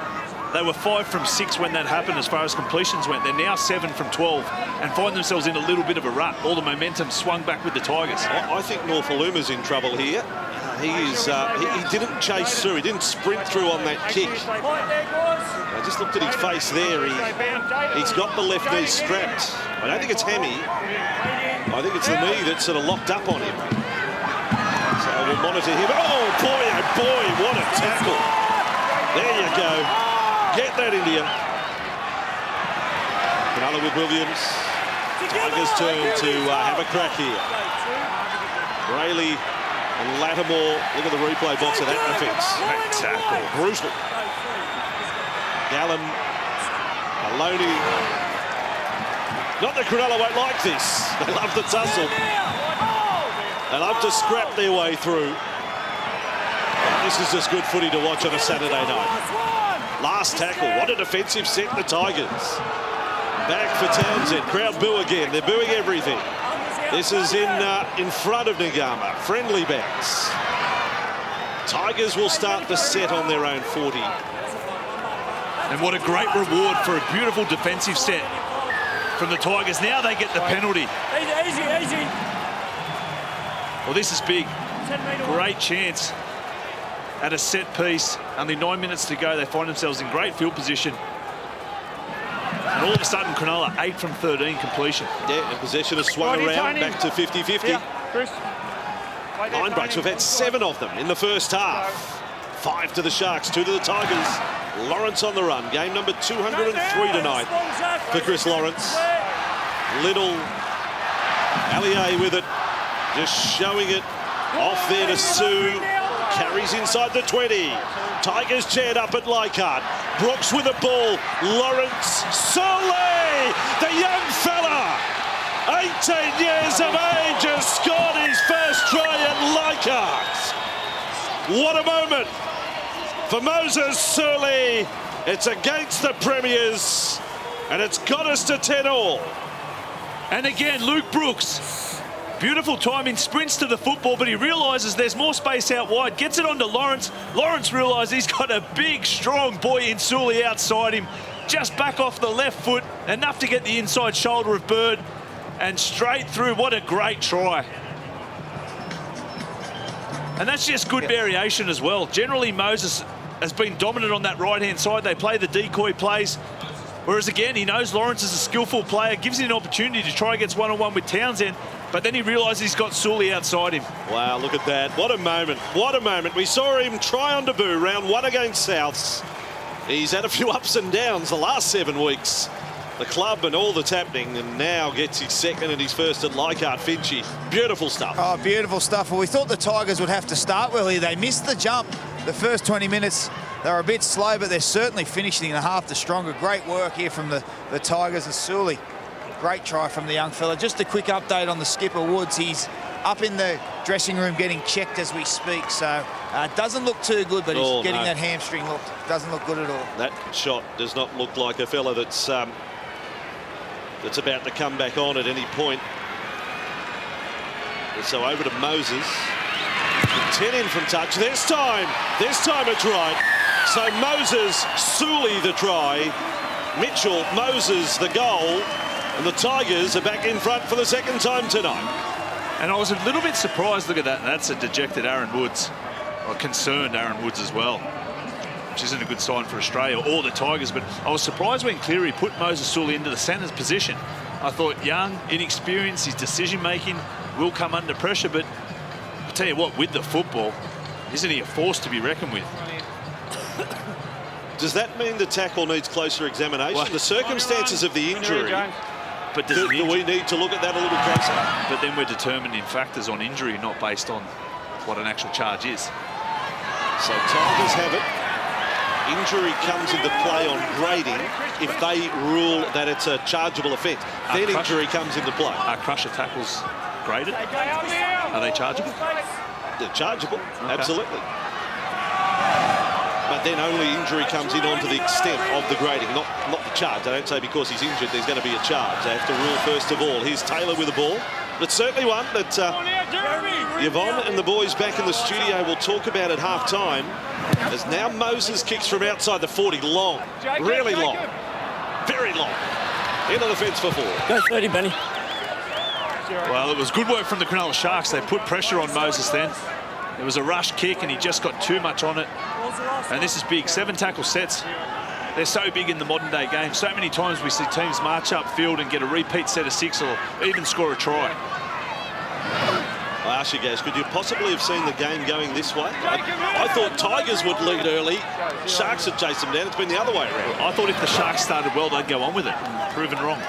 they were 5 from 6 when that happened as far as completions went. They're now 7 from 12 and find themselves in a little bit of a rut. All the momentum swung back with the Tigers. I think Norfolluma's in trouble here. He didn't chase through. He didn't sprint through on that kick. I just looked at his face there. He's got the left knee strapped. I don't think it's hammy. I think it's the knee that's sort of locked up on him. So we'll monitor him. Oh boy, what a tackle. There you go. Get that into you. Cronulla with Williams. Tigers turn to have a crack here. Brayley and Lattimore. Look at the replay box of that defence. That tackle. Brutal. Gallen. Maloney. Not that Cronulla won't like this. They love the tussle. They love to scrap their way through. But this is just good footy to watch on a Saturday night. Last tackle. What a defensive set, the Tigers. Back for Townsend. Crowd boo again. They're booing everything. This is in front of Ngama. Friendly bounce. Tigers will start the set on their own 40. And what a great reward for a beautiful defensive set from the Tigers. Now they get the penalty. Easy. Well, this is big. Great chance at a set piece. Only 9 minutes to go. They find themselves in great field position. And all of a sudden, Cronulla 8 from 13 completion. Yeah, and possession has swung around back to 50-50. Yeah, Chris. Line breaks. We've had 7 of them in the first half. 5 to the Sharks, 2 to the Tigers. Lawrence on the run. Game number 203 tonight for Chris Lawrence. Little. Allier with it. Just showing it off there to Sue. Carries inside the 20. Tigers chaired up at Leichhardt. Brooks with the ball. Lawrence. Solé, the young fella. 18 years of age has scored his first try at Leichhardt. What a moment for Moses Sully. It's against the Premiers, and it's got us to 10-all. And again, Luke Brooks. Beautiful timing, sprints to the football, but he realises there's more space out wide. Gets it onto Lawrence. Lawrence realises he's got a big, strong boy in Sully outside him. Just back off the left foot, enough to get the inside shoulder of Bird, and straight through. What a great try. And that's just good variation as well. Generally, Moses has been dominant on that right-hand side. They play the decoy plays. Whereas, again, he knows Lawrence is a skillful player, gives him an opportunity to try against one-on-one with Townsend, but then he realises he's got Sully outside him. Wow, look at that. What a moment. What a moment. We saw him try on debut, round 1 against Souths. He's had a few ups and downs the last 7 weeks. The club and all that's happening, and now gets his second and his first at Leichhardt. Finchy. Beautiful stuff. Oh, beautiful stuff. Well, we thought the Tigers would have to start well here. They missed the jump. The first 20 minutes, they were a bit slow, but they're certainly finishing the half the stronger. Great work here from the Tigers and Sully. Great try from the young fella. Just a quick update on the skipper, Woods. He's up in the dressing room getting checked as we speak, so doesn't look too good, but he's getting that hamstring look. Doesn't look good at all. That shot does not look like a fella that's about to come back on at any point. And so over to Moses. 10 in from touch. This time it's right. So Moses, Sully the try. Mitchell, Moses the goal. And the Tigers are back in front for the second time tonight. And I was a little bit surprised. Look at that. That's a dejected Aaron Woods. Or concerned Aaron Woods as well, which isn't a good sign for Australia or the Tigers. But I was surprised when Cleary put Moses Suli into the centre's position. I thought young, inexperienced, his decision-making will come under pressure. But I tell you what, with the football, isn't he a force to be reckoned with? Does that mean the tackle needs closer examination? Well, the circumstances of the injury, but do we need to look at that a little closer? But then we're determining factors on injury, not based on what an actual charge is. So Tigers have it. Injury comes into play on grading if they rule that it's a chargeable offence. Then injury comes into play. Are crusher tackles graded? Are they chargeable? They're chargeable, absolutely. But then only injury comes in onto the extent of the grading, not the charge. They don't say because he's injured there's going to be a charge. They have to rule first of all. Here's Taylor with the ball. But it's certainly one that Yvonne and the boys back in the studio will talk about at half-time. As now Moses kicks from outside the 40, long, really long, very long. Into the fence for 4. Go 30, Benny. Well, it was good work from the Cronulla Sharks. They put pressure on Moses then. It was a rush kick and he just got too much on it. And this is big. 7 tackle sets. They're so big in the modern day game. So many times we see teams march up field and get a repeat set of 6 or even score a try. I ask you guys, could you possibly have seen the game going this way? I thought Tigers would lead early. Sharks would chase them down. It's been the other way around. I thought if the Sharks started well, they'd go on with it. Proven wrong.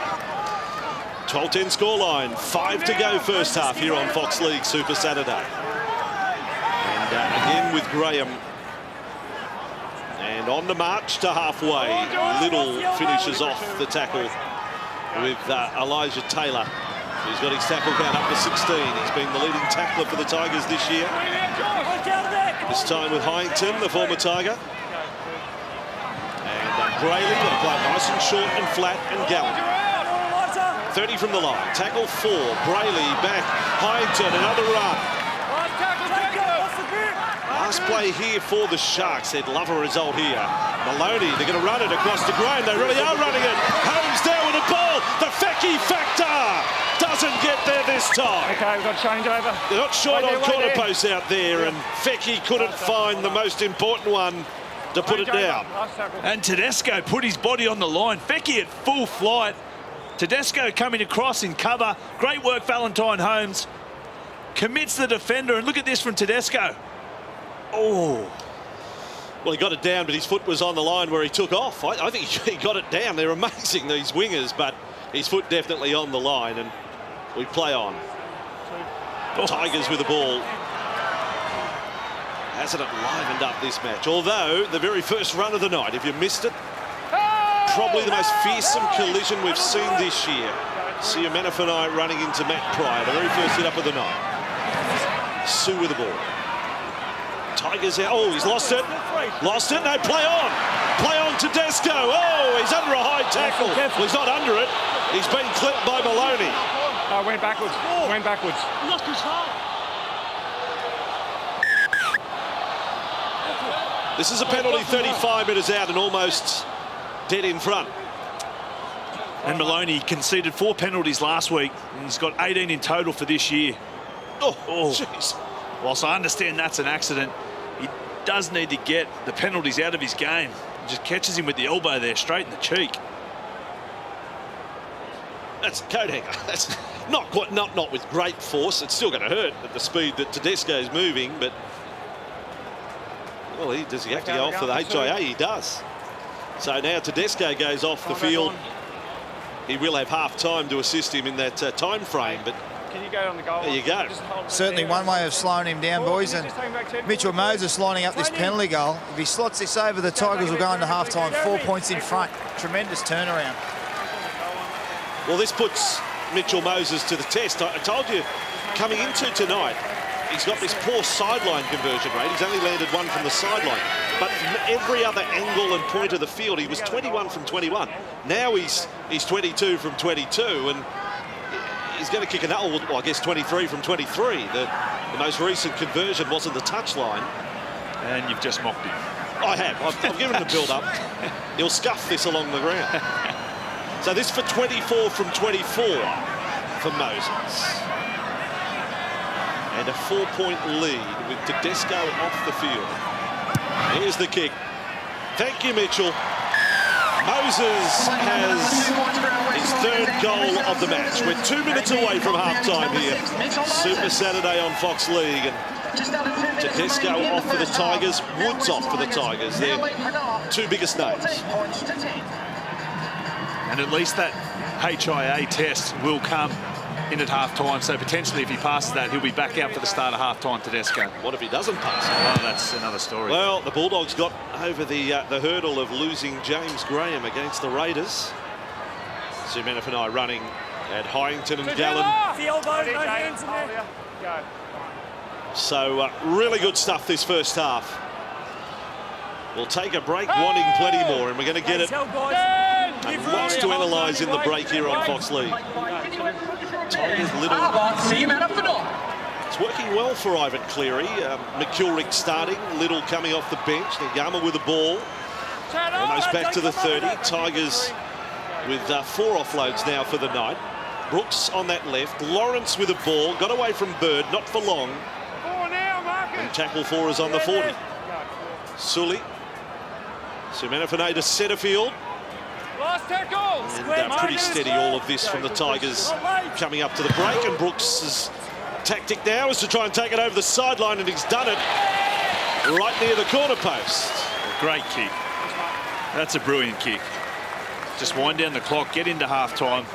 12-10 scoreline. 5 to go first half here on Fox League Super Saturday. And again with Graham. And on the march to halfway, Little finishes off the tackle with Elijah Taylor. He's got his tackle count up to 16. He's been the leading tackler for the Tigers this year. This time with Hyington, the former Tiger. And Brayley going to play nice and short and flat and gallant. 30 from the line. Tackle 4. Brayley back. Hyington, another run. Last play here for the Sharks. They'd love a result here. Maloney, they're going to run it across the ground. They really are running it. Holmes down with the ball. The Fecky factor doesn't get there this time. Okay, we've got change over. They're not short on corner posts out there, and Fecky couldn't find the most important one to put it down. And Tedesco put his body on the line. Fecky at full flight. Tedesco coming across in cover. Great work, Valentine Holmes. Commits the defender, and look at this from Tedesco. Oh. Well, he got it down, but his foot was on the line where he took off. I think he got it down. They're amazing, these wingers, but his foot definitely on the line, and we play on. Tigers with the ball. Hasn't it livened up this match? Although, the very first run of the night, if you missed it, probably the most fearsome collision we've seen this year. Sia Manafanai running into Matt Pryor, the very first hit up of the night. Sue with the ball. Tigers out. Oh, he's lost it. Lost it. No, play on. Play on Tedesco. Oh, he's under a high tackle. Well, he's not under it. He's been clipped by Maloney. Went backwards. Went backwards. This is a penalty 35 metres out and almost dead in front. And Maloney conceded 4 penalties last week. And he's got 18 in total for this year. Oh, jeez. Whilst I understand that's an accident, he does need to get the penalties out of his game. He just catches him with the elbow there, straight in the cheek. That's a coat hanger. That's not with great force. It's still going to hurt at the speed that Tedesco is moving, but well, does he have to go off for the HIA? He does. So now Tedesco goes off the field. He will have half time to assist him in that time frame, but can you go on the goal? There you go. Certainly one way of slowing him down, boys. And Mitchell Moses lining up this penalty goal. If he slots this over, the Tigers will go into half-time 4 points in front. Tremendous turnaround. Well, this puts Mitchell Moses to the test. I told you, coming into tonight, he's got this poor sideline conversion rate. He's only landed 1 from the sideline. But from every other angle and point of the field, he was 21 from 21. Now he's 22 from 22, and he's going to kick another, well, I guess 23 from 23. The most recent conversion wasn't the touchline. And you've just mocked him. I have. I've given him the build-up. He'll scuff this along the ground. So this for 24 from 24 for Moses. And a 4-point lead with Tedesco off the field. Here's the kick. Thank you, Mitchell. Moses has his third goal of the match. We're 2 minutes away from half-time here. Super Saturday on Fox League. And Tedesco off for the Tigers. Woods off for the Tigers. They're two biggest names. And at least that HIA test will come in at half-time. So potentially if he passes that, he'll be back out for the start of half-time, Tedesco. What if he doesn't pass it? Well, that's another story. Well, the Bulldogs got over the hurdle of losing James Graham against the Raiders. Sumanifani running at Hyington and Gallen. So really good stuff this first half. We'll take a break, wanting plenty more, and we're going to get it. And lots to analyse in the break here on Fox League. Tigers little. It's working well for Ivan Cleary. McKilrick starting, Little coming off the bench. Ngama with the ball. Almost back to the 30. Tigers with 4 offloads now for the night. Brooks on that left. Lawrence with the ball. Got away from Bird, not for long. And tackle 4 is on the 40. Sully. Sumanifani to centre field. And pretty steady all of this from the Tigers coming up to the break. And Brooks' tactic now is to try and take it over the sideline, and he's done it right near the corner post. Great kick. That's a brilliant kick. Just wind down the clock, get into half-time.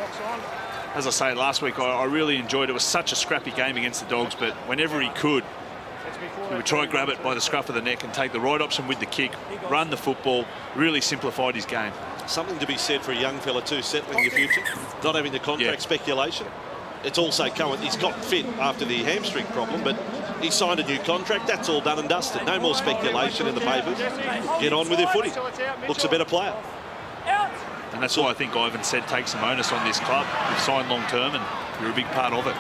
As I say, last week I really enjoyed it. It was such a scrappy game against the Dogs, but whenever he could, he would try and grab it by the scruff of the neck and take the right option with the kick, run the football, really simplified his game. Something to be said for a young fella too, settling your future, not having the contract speculation. It's also he's got fit after the hamstring problem, but he signed a new contract. That's all done and dusted. No more speculation in the papers. Get on with your footy. Looks a better player. And that's why I think Ivan said take some onus on this club. You've signed long-term and you're a big part of it.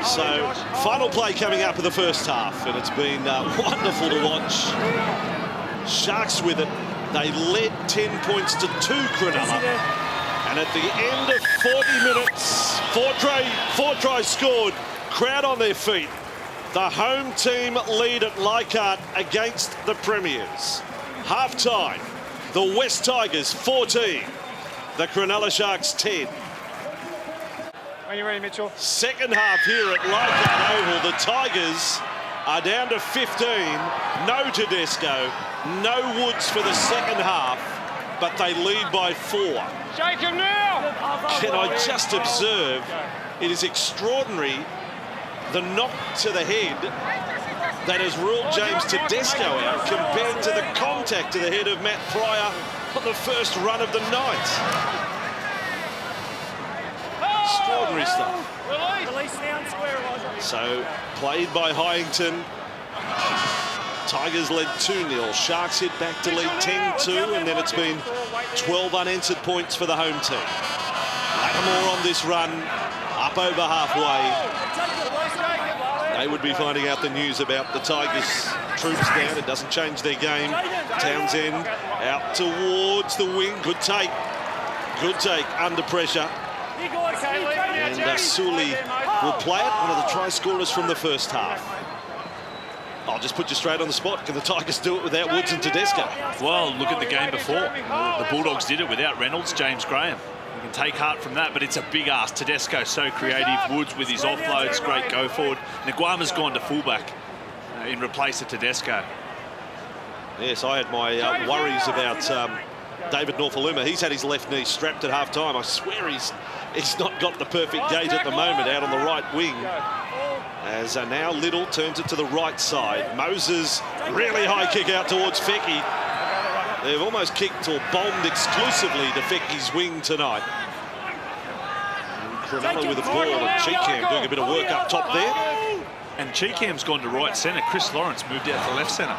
So, final play coming up in the first half, and it's been wonderful to watch. Sharks with it. They led 10 points to 2, Cronulla. And at the end of 40 minutes, four tries scored, crowd on their feet. The home team lead at Leichhardt against the Premiers. Half-time, the West Tigers 14, the Cronulla Sharks 10. When you're ready, Mitchell. Second half here at Leichhardt Oval. The Tigers are down to 15. No Tedesco, no Woods for the second half, but they lead by 4. Shake him now! Can I just observe, it is extraordinary, the knock to the head that has ruled James Tedesco out compared to the contact to the head of Matt Pryor on the first run of the night. Extraordinary stuff. So, played by Hyington. Tigers led 2-0. Sharks hit back to lead 10-2, and then it's been 12 unanswered points for the home team. Lattimore on this run, up over halfway. They would be finding out the news about the Tigers' troops down. It doesn't change their game. Townsend out towards the wing. Good take. Good take under pressure. And Sully will play it, one of the try scorers from the first half. I'll just put you straight on the spot. Can the Tigers do it without Woods and Tedesco? Well, look at the game before. The Bulldogs did it without Reynolds, James Graham. You can take heart from that, but it's a big ask. Tedesco so creative. Woods with his offloads, great go forward. Nguama's gone to fullback in replace of Tedesco. Yes, I had my worries about David Norfoluma. He's had his left knee strapped at half-time. I swear he's not got the perfect gait at the moment out on the right wing. As now Little turns it to the right side. Moses, really high kick out towards Fecky. They've almost kicked or bombed exclusively to Fecky's wing tonight. And Cronulla with the ball, and Cheekham doing a bit of work up top there. And Cheekham's gone to right centre. Chris Lawrence moved out to left centre.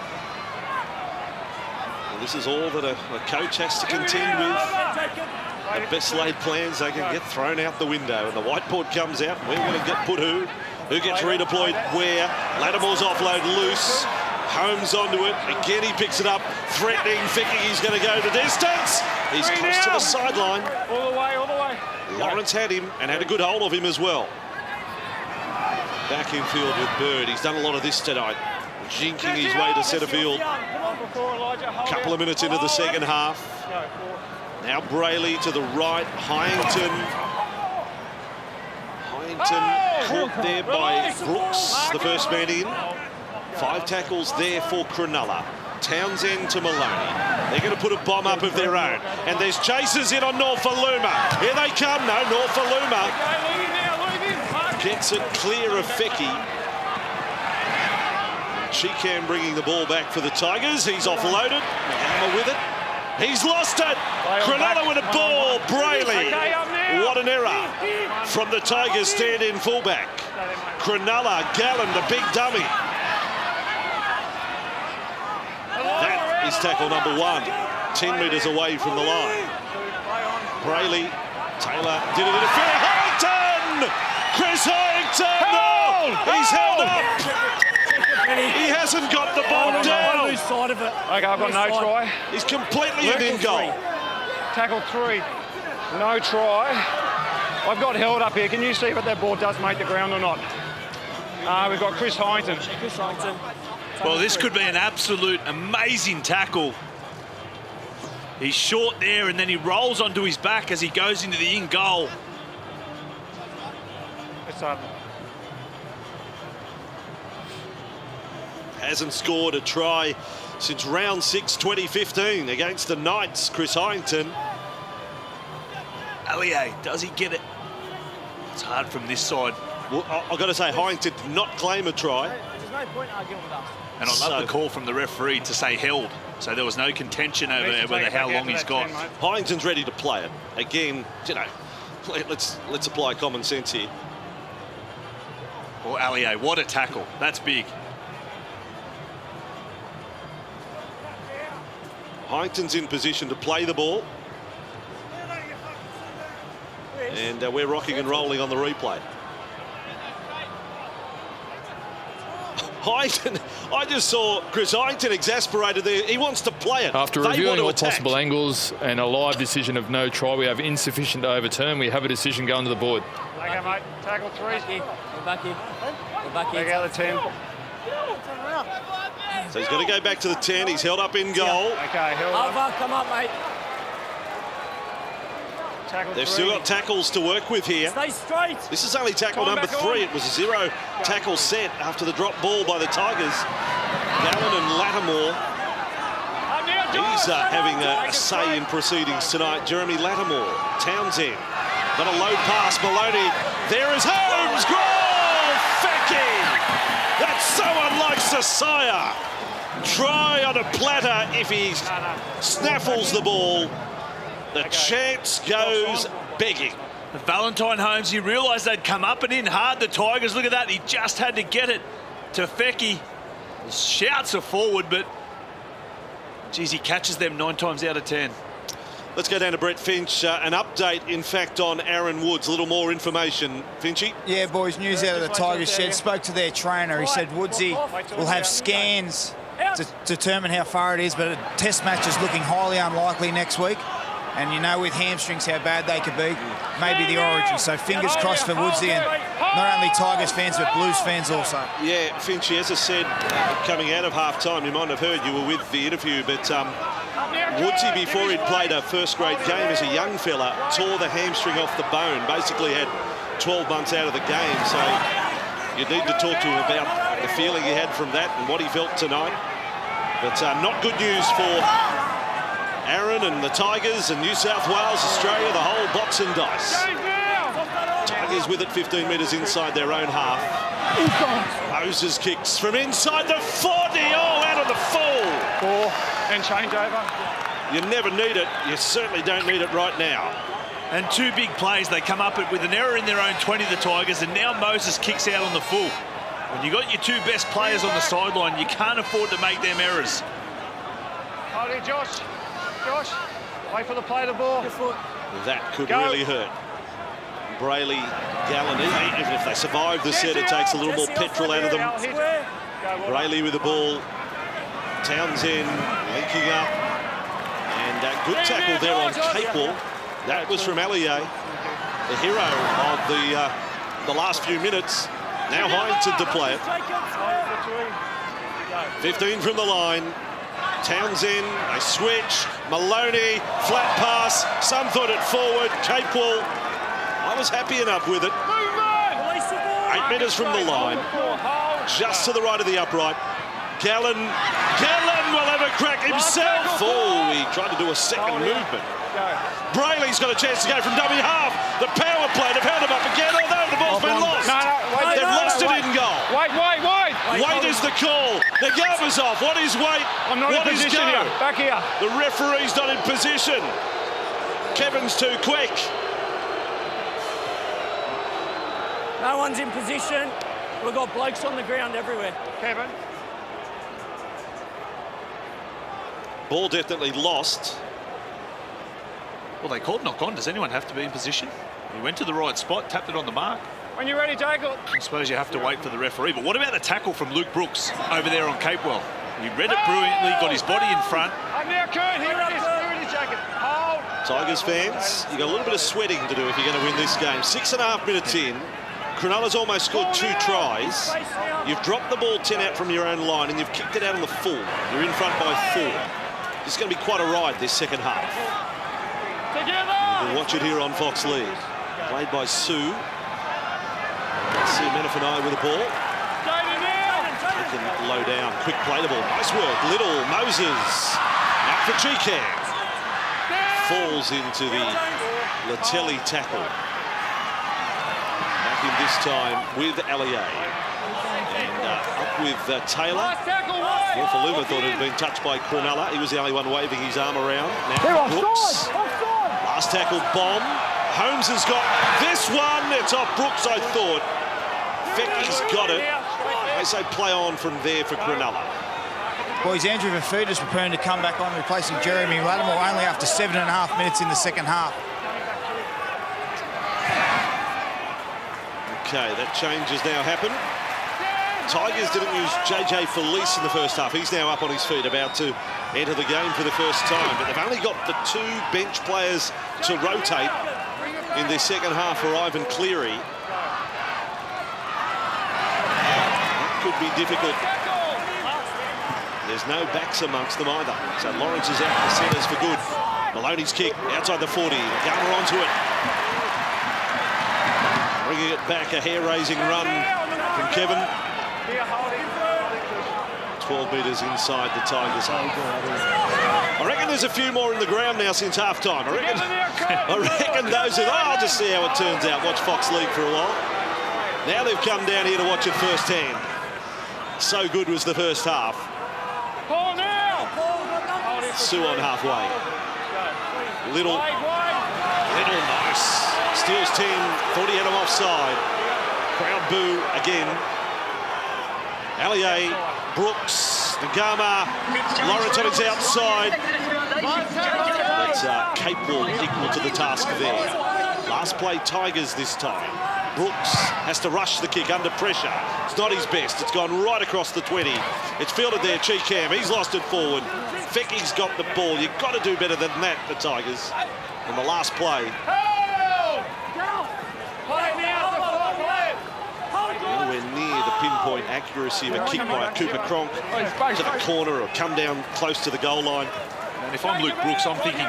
Well, this is all that a coach has to contend with. The best laid plans, they can get thrown out the window, and the whiteboard comes out. We're going to get put who gets redeployed where. Lattimore's offload loose. Holmes onto it. Again, he picks it up, threatening. Thinking he's going to go the distance. He's close to the sideline. All the way, all the way. Lawrence had him and had a good hold of him as well. Back in field with Bird. He's done a lot of this tonight, jinking his way to centre field. Couple of minutes into the second half. Now Brayley to the right. Hyington caught there by Brooks, the first man in. 5 tackles there for Cronulla. Townsend to Maloney. They're going to put a bomb up of their own. And there's chasers in on Norfoluma. Here they come. No, Norfoluma gets it clear of Fecky. Cheekham bringing the ball back for the Tigers. He's offloaded. Hammer with it. He's lost it. Cronulla with a ball. Brayley. What an error from the Tigers stand-in fullback. Cronulla, Gallen, the big dummy. That is tackle number 1. 10 metres away from the line. Brayley. Taylor did it in a fair. Hyington! Chris Hyington! No! He's held up. He hasn't got the ball down. Side of it. Okay, I've got no try. He's completely in goal. Tackle 3. No try. I've got held up here. Can you see if that ball does make the ground or not? We've got Chris Hyington. Well, this could be an absolute amazing tackle. He's short there, and then he rolls onto his back as he goes into the in goal. It's up. Hasn't scored a try since round 6, 2015 against the Knights. Chris Hyington. Allier, does he get it? It's hard from this side. Well, I've got to say, Hyington did not claim a try. There's no point arguing with us. And I love the call from the referee to say held. So there was no contention over whether how long he's got. Hyington's ready to play it. Again, you know, let's apply common sense here. Well, Allier, what a tackle. That's big. Hyington's in position to play the ball. And we're rocking and rolling on the replay. Hyington, I just saw Chris Hyington exasperated there. He wants to play it. After reviewing all possible angles and a live decision of no try, we have insufficient to overturn. We have a decision going to the board. Okay, mate. Tackle 3. We're back here. We're back here. Take out the 10. So he's got to go back to the 10. He's held up in goal. Okay, held up. Come up, mate. Tackle They've 3. still got tackles to work with here. Stay straight. This is only tackle Time number back 3. on. It was a 0 tackle set after the drop ball by the Tigers. Gallen and Lattimore. He's having a say in proceedings tonight. Jeremy Lattimore. Townsend. Got a low pass. Maloney. There is Holmes. Goal! Fecky! That's so unlike Sasaya. Try on a platter if he snaffles the ball. The chance goes begging. Valentine Holmes, he realised they'd come up and in hard. The Tigers, look at that. He just had to get it to Fecky. Shouts are forward, but geez, he catches them 9 times out of 10. Let's go down to Brett Finch. An update, in fact, on Aaron Woods. A little more information. Finchy? Yeah, boys, news out of the Tigers shed. Spoke to their trainer. He said Woodsy will have scans to determine how far it is, but a test match is looking highly unlikely next week. And you know with hamstrings how bad they could be, maybe the origin. So fingers crossed for Woodsy and not only Tigers fans but Blues fans also. Yeah, Finchy, as I said, coming out of half-time, you might have heard, you were with the interview, but Woodsy, before he'd played a first-grade game as a young fella, tore the hamstring off the bone, basically had 12 months out of the game. So you need to talk to him about the feeling he had from that and what he felt tonight. But not good news for Aaron and the Tigers and New South Wales, Australia, the whole box and dice. Tigers with it 15 metres inside their own half. Moses kicks from inside the 40. Oh, out of the full. 4 and change over. You never need it. You certainly don't need it right now. And 2 big plays. They come up with an error in their own 20, the Tigers, and now Moses kicks out on the full. When you got your 2 best players on the sideline, you can't afford to make them errors. Hold it, Josh. Josh, wait for the play of the ball. That could really hurt. Brayley, Gallen, even if they survive the set, it takes a little more petrol out of them. Brayley with the ball. Townsend linking up. And a good tackle there on Capewell. That was from Allier, the hero of the last few minutes. Now Heinz to play it. 15 from the line. Townsend, they switch. Maloney, flat pass. Some thought it forward. Capewell, I was happy enough with it. 8 metres from the line. Just to the right of the upright. Gallen will have a crack himself. Oh, he tried to do a second movement. Brayley's got a chance to go from dummy half. The power play, they've held him up again, although the ball's been lost. They've lost it in goal. Wait. Wait is the call. The Garber's off. What is wait? I'm not in position here. Back here. The referee's not in position. Kevin's too quick. No one's in position. We've got blokes on the ground everywhere. Kevin. Ball definitely lost. Well, they called knock on. Does anyone have to be in position? He went to the right spot, tapped it on the mark. When you're ready, tackle. I suppose you have to wait for the referee. But what about the tackle from Luke Brooks over there on Capewell? He read it brilliantly, got his body in front. Now, Kurt, here it is. Here it is, jacket. Hold. Tigers fans, you got a little bit of sweating to do if you're going to win this game. 6.5 minutes in. Cronulla's almost scored 2 tries. You've dropped the ball 10 out from your own line and you've kicked it out on the full. You're in front by 4. It's going to be quite a ride this second half. We'll watch it here on Fox League. Played by Sue. See Manafani with the ball. He can low down. Quick play the ball. Nice work. Little, Moses. Out for G-Cam. Falls into the Latelli tackle. Back in this time with Allier. And up with Taylor. Wolfaluma thought it had been touched by Cronulla. He was the only one waving his arm around. Now Brooks. Last tackle, bomb. Holmes has got this one. It's off Brooks, I thought. Fecky's got it. They say play on from there for Cronulla. Boys, Andrew Fafita's preparing to come back on, replacing Jeremy Lattimore only after 7.5 minutes in the second half. Okay, that change has now happened. Tigers didn't use JJ Felice in the first half. He's now up on his feet, about to enter the game for the first time. But they've only got the 2 bench players to rotate in their second half for Ivan Cleary. That could be difficult. There's no backs amongst them either. So Lawrence is out the centres for good. Maloney's kick outside the 40. Garber onto it. Bringing it back, a hair-raising run from Kevin. 12 metres inside the Tigers. I reckon there's a few more in the ground now since half-time. I reckon those who... I'll just see how it turns out. Watch Fox League for a while. Now they've come down here to watch it firsthand. So good was the first half. Sue on halfway. Little nice. Steals 10, thought he had him offside. Crowd boo again. Allier, Brooks, Ngama, Lawrence on his outside. That's Capewell equal to the task there. Last play Tigers this time. Brooks has to rush the kick under pressure. It's not his best. It's gone right across the 20. It's fielded there, Cheekham. He's lost it forward. Fecky's got the ball. You've got to do better than that, the Tigers. In the last play. Nowhere near the pinpoint accuracy of a kick by a Cooper Cronk to the corner or come down close to the goal line. And if I'm Luke Brooks, I'm thinking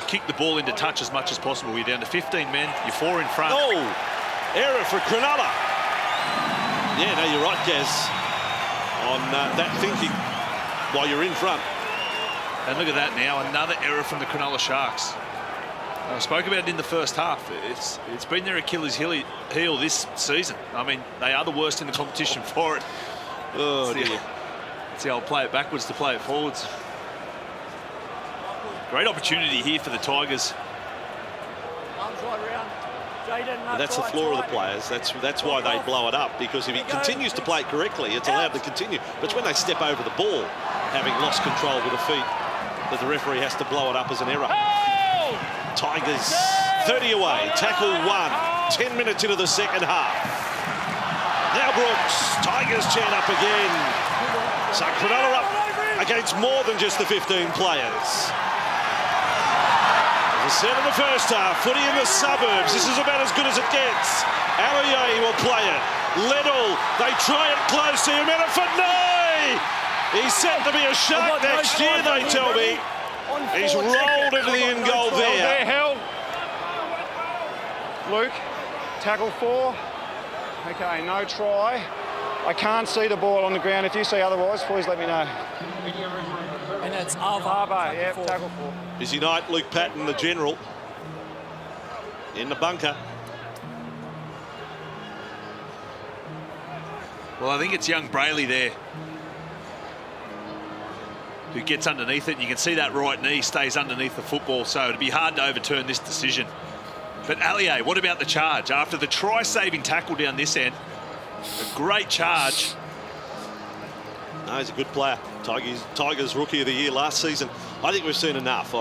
kick the ball into touch as much as possible. You're down to 15 men, you're 4 in front. Oh, error for Cronulla. Yeah, no, you're right, Gaz, on that thinking while you're in front. And look at that now, another error from the Cronulla Sharks. I spoke about it in the first half. It's been their Achilles heel this season. I mean, they are the worst in the competition for it. Oh, dear. See, I'll play it backwards to play it forwards. Great opportunity here for the Tigers. And that's the floor of the players. That's why they blow it up, because if he continues to play it correctly, it's allowed to continue. But it's when they step over the ball, having lost control with the feet, that the referee has to blow it up as an error. Tigers 30 away, tackle 1, 10 minutes into the second half. Now Brooks, Tigers chant up again. So Cronulla up against more than just the 15 players. As I said in the first half, footy in the suburbs. This is about as good as it gets. Allier will play it. Little, they try it close to him, and he's set to be a shark next year, they tell me. He's rolled into the in goal there. Held. Luke, tackle 4. Okay, no try. I can't see the ball on the ground. If you see otherwise, please let me know. And it's Arvo. Yeah, tackle 4. Busy night, Luke Patton, the general, in the bunker. Well, I think it's young Brayley there who gets underneath it. You can see that right knee stays underneath the football, so it'd be hard to overturn this decision. But Allier, what about the charge? After the try-saving tackle down this end, a great charge. No, he's a good player. Tigers Rookie of the Year last season. I think we've seen enough.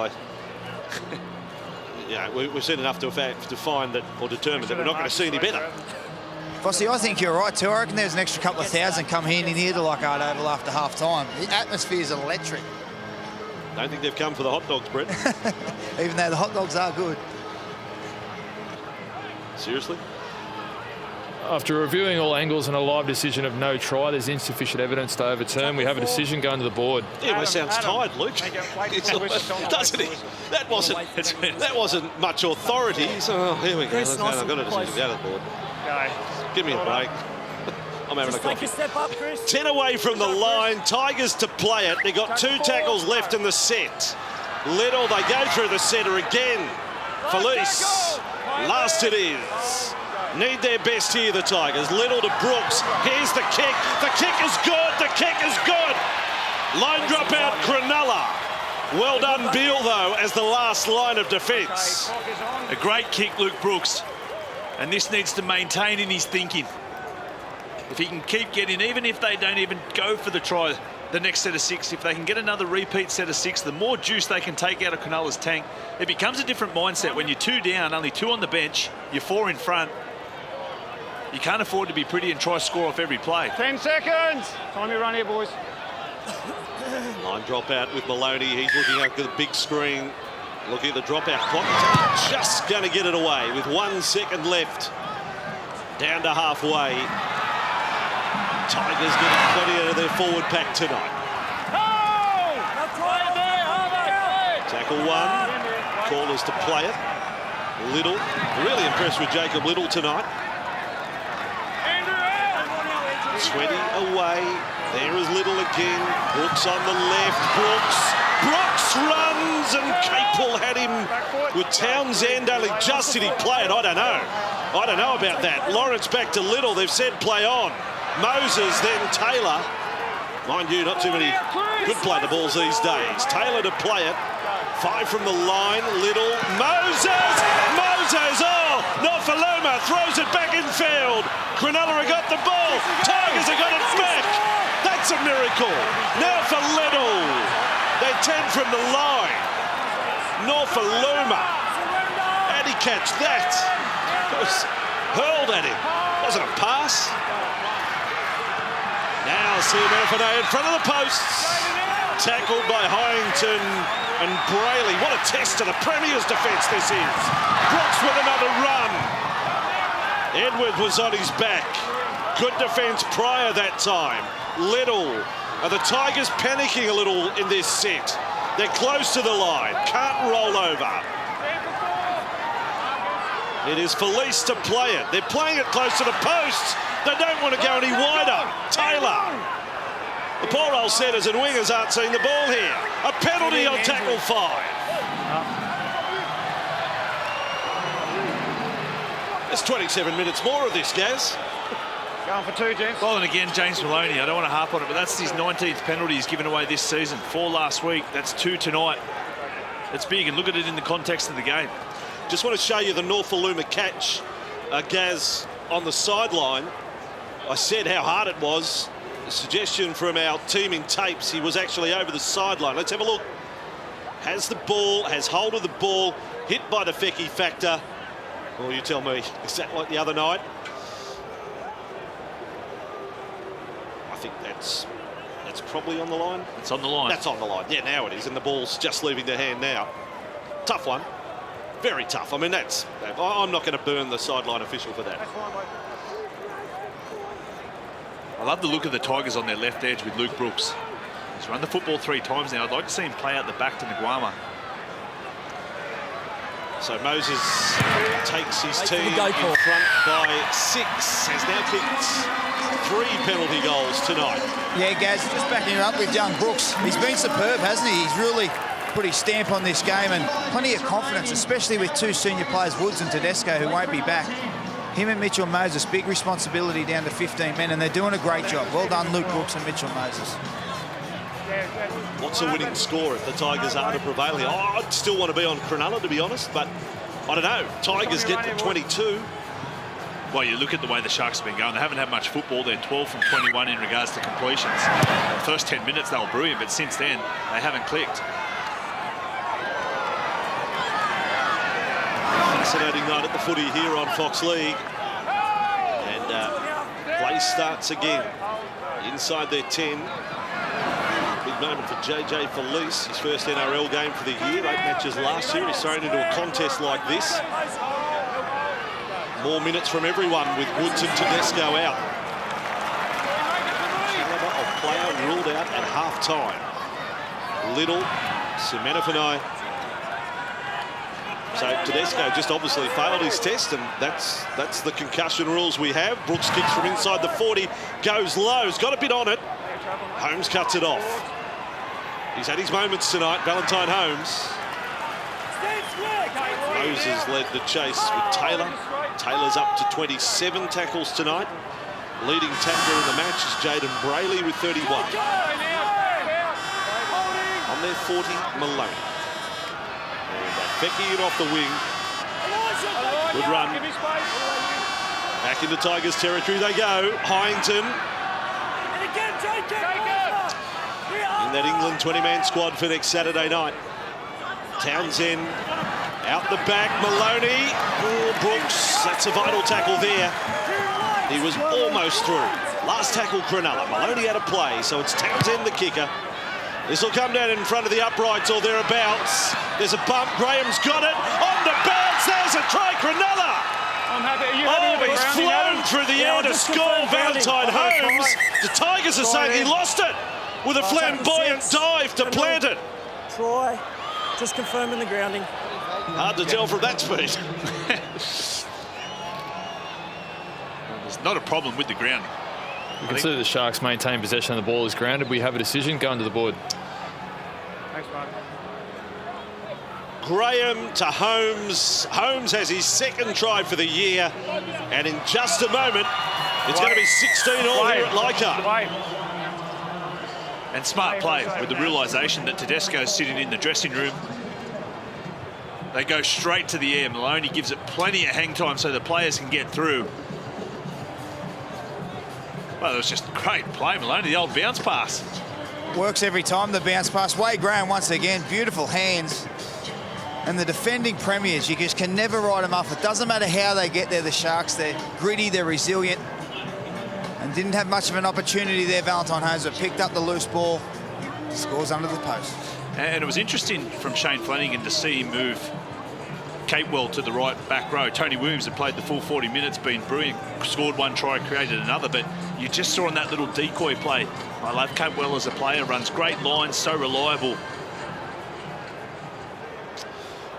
We've seen enough to find that, or determine that we're not going to see any better. Vossi, I think you're right too. I reckon there's an extra couple of thousand come hand in here to Lockhart Oval after half time. The atmosphere's electric. Don't think they've come for the hot dogs, Brett. Even though the hot dogs are good. Seriously? After reviewing all angles and a live decision of no try, there's insufficient evidence to overturn. We have a decision going to the board. Yeah, he sounds tired, Luke. Doesn't he? That wasn't much authority. So, here we go. I've got a decision down at the board. Give me a break. I'm having a coffee. 10 away from the line. Tigers to play it. They got 2 tackles left in the set. Little, they go through the centre again. Felice. Last it is. Need their best here, the Tigers. Little to Brooks. Here's the kick. The kick is good. The kick is good. Line drop out, Cronulla. Well done, Beale, though, as the last line of defence. A great kick, Luke Brooks. And this needs to maintain in his thinking. If he can keep getting, even if they don't even go for the try, the next set of 6, if they can get another repeat set of 6, the more juice they can take out of Cronulla's tank, it becomes a different mindset. When you're 2 down, only 2 on the bench, you're 4 in front. You can't afford to be pretty and try to score off every play. 10 seconds. Time to run here, boys. Line drop out with Maloney. He's looking at the big screen. Looking at the dropout clock. Just going to get it away with 1 second left. Down to halfway. Tigers getting plenty out of their forward pack tonight. Tackle 1. Call is to play it. Little. Really impressed with Jacob Little tonight. 20 away. There is Little again. Brooks on the left. Brooks runs, and Capel had him with Townsend. Only just did he play it. I don't know about that. Lawrence back to Little. They've said play on. Moses, then Taylor. Mind you, not too many good play the balls these days. Taylor to play it. 5 from the line. Little. Moses! Oh! Nofaluma throws it back in field. Cronulla have got the ball. Tigers have got it back. That's a miracle. Now for Little. They're 10 from the line. Nofaluma. How'd he catch that? It was hurled at him. Wasn't a pass. Now see Manafane in front of the posts. Tackled by Hyington and Brayley. What a test to the Premier's defence this is. Brooks with another run. Edwards was on his back. Good defence prior that time. Little. Are the Tigers panicking a little in this set? They're close to the line. Can't roll over. It is Felice to play it. They're playing it close to the posts. They don't want to go any wider. Taylor. The poor old setters and wingers aren't seeing the ball here. A penalty on tackle 5. There's 27 minutes more of this, Gaz. Going for 2, gents. Well, and again, James Maloney, I don't want to harp on it, but that's his 19th penalty he's given away this season. 4 last week. That's 2 tonight. It's big, and look at it in the context of the game. Just want to show you the Norfoluma catch, Gaz, on the sideline. I said how hard it was. A suggestion from our team in tapes, he was actually over the sideline. Let's have a look. Has the ball, has hold of the ball, hit by the Fecky factor. Well, you tell me, is that like the other night? I think that's probably on the line. It's on the line. That's on the line. Yeah, now it is, and the ball's just leaving the hand now. Tough one. Very tough. I mean, I'm not going to burn the sideline official for that. I love the look of the Tigers on their left edge with Luke Brooks. He's run the football 3 times now. I'd like to see him play out the back to Nguama. So Moses takes his team in front by 6. Has now kicked 3 penalty goals tonight. Yeah, Gaz, just backing her up with young Brooks. He's been superb, hasn't he? He's really put his stamp on this game and plenty of confidence, especially with 2 senior players, Woods and Tedesco, who won't be back. Him and Mitchell Moses, big responsibility down to 15 men, and they're doing a great job. Well done, Luke Brooks and Mitchell Moses. What's a winning score if the Tigers are to prevail here? Oh, I'd still want to be on Cronulla, to be honest, but I don't know. Tigers get to 22. Well, you look at the way the Sharks have been going. They haven't had much football. They're 12 from 21 in regards to completions. The first 10 minutes, they were brilliant, but since then, they haven't clicked. Fascinating night at the footy here on Fox League. And play starts again inside their 10. Big moment for JJ Felice, his first NRL game for the year. 8 matches last year. He's thrown into a contest like this. More minutes from everyone with Woods and Tedesco out. A player ruled out at half-time. Little, Semenofanai. So Tedesco just obviously failed his test, and that's the concussion rules we have. Brooks kicks from inside the 40, goes low, he's got a bit on it. Holmes cuts it off. He's had his moments tonight, Valentine Holmes. Moses led the chase with Taylor. Taylor's up to 27 tackles tonight. Leading tackler in the match is Jaden Brayley with 31. On their 40, Maloney. Becking it off the wing. Good run. Back into Tigers territory they go. Hyington. In that England 20-man squad for next Saturday night. Townsend out the back. Maloney. Oh, Brooks. That's a vital tackle there. He was almost through. Last tackle Cronulla. Maloney out of play, so it's Townsend the kicker. This will come down in front of the uprights or thereabouts. There's a bump. Graham's got it. On the bounce. There's a try, Cronulla. I'm happy. Are you happy with the he's grounding, flown Adam? through the air to score Valentine Holmes. The Tigers are saying he lost it with a flamboyant dive to plant it. Try. Just confirming the grounding. Hard to tell from that speed. There's not a problem with the grounding. You can see the Sharks maintain possession of the ball is grounded. We have a decision. Going to the board. Thanks, Mark. Graham to Holmes. Holmes has his 2nd try for the year. And in just a moment, it's going to be 16-all here at Leichhardt. And smart play with the realisation that Tedesco's sitting in the dressing room. They go straight to the air. Maloney gives it plenty of hang time so the players can get through. Well, it was just great play, Maloney, the old bounce pass. Works every time, the bounce pass. Wade Graham once again, beautiful hands. And the defending premiers, you just can never write them off. It doesn't matter how they get there, the Sharks. They're gritty, they're resilient. And didn't have much of an opportunity there, Valentine Holmes, but picked up the loose ball. Scores under the post. And it was interesting from Shane Flanagan to see him move Capewell to the right back row. Tony Williams had played the full 40 minutes, been brilliant, scored 1 try, created another, but you just saw in that little decoy play. I love Capewell as a player, runs great lines, so reliable.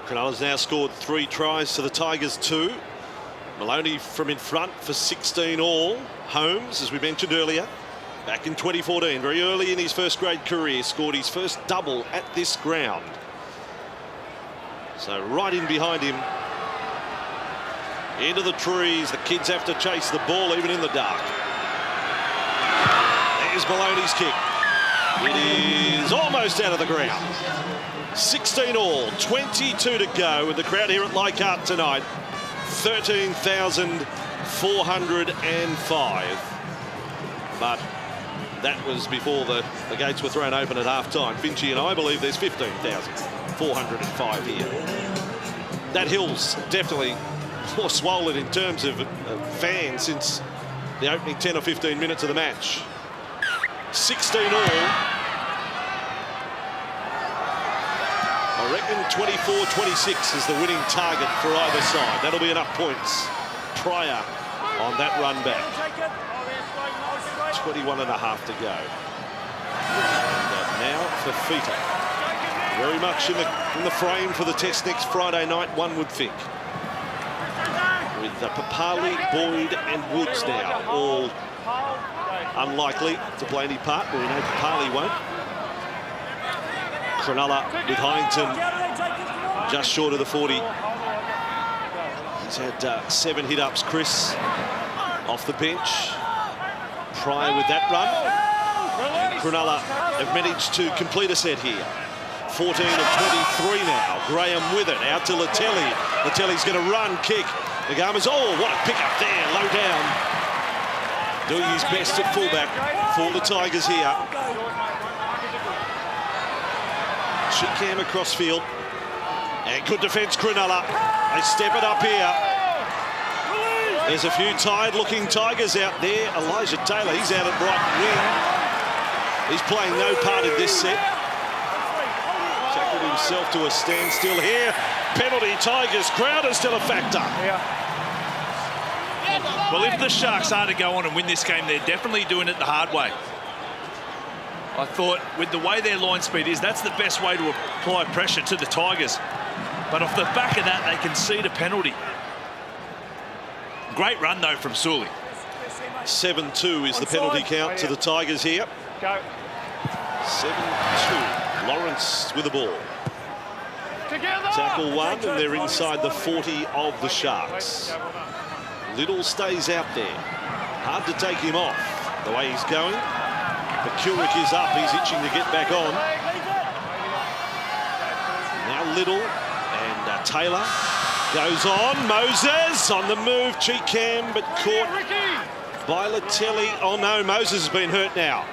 Cronulla's now scored 3 tries to the Tigers 2. Maloney from in front for 16-all. Holmes, as we mentioned earlier, back in 2014, very early in his first grade career, scored his first double at this ground. So right in behind him, into the trees. The kids have to chase the ball even in the dark. There's Maloney's kick. It is almost out of the ground. 16-all, 22 to go with the crowd here at Leichhardt tonight. 13,405. But that was before the gates were thrown open at half-time. Finchy and I believe there's 15,405 here. That hill's definitely more swollen in terms of fans since the opening 10 or 15 minutes of the match. 16-all. I reckon 24-26 is the winning target for either side. That'll be enough points. Pryor on that run back. 21 and a half to go. And now Fifita. Very much in the frame for the test next Friday night, one would think. With Papali, Boyd and Woods now, all unlikely to play any part, but we know Papali won't. Cronulla with Hyington just short of the 40. He's had 7 hit-ups, Chris, off the bench. Pryor with that run. And Cronulla have managed to complete a set here. 14 of 23 now. Graham with it, out to Latelli. Latelli's going to run, kick. Nagama's, oh, what a pick-up there, low down. Doing his best at fullback for the Tigers here. Chickham across field. And good defence, Cronulla. They step it up here. There's a few tired-looking Tigers out there. Elijah Taylor, he's out at right wing. He's playing no part in this set. Tackled himself to a standstill here. Penalty, Tigers. Crowd is still a factor. Yeah. Well, if the Sharks are to go on and win this game, they're definitely doing it the hard way. I thought with the way their line speed is, that's the best way to apply pressure to the Tigers. But off the back of that, they concede a penalty. Great run, though, from Sully. 7-2 is the penalty count to the Tigers here. Go. 7-2. Lawrence with the ball. Tackle one, and they're inside the 40 of the Sharks. Little stays out there. Hard to take him off the way he's going. McKilrick is up. He's itching to get back on. Now Little and Taylor goes on. Moses on the move. Cheekham, but caught by Latelli. Oh no, Moses has been hurt now.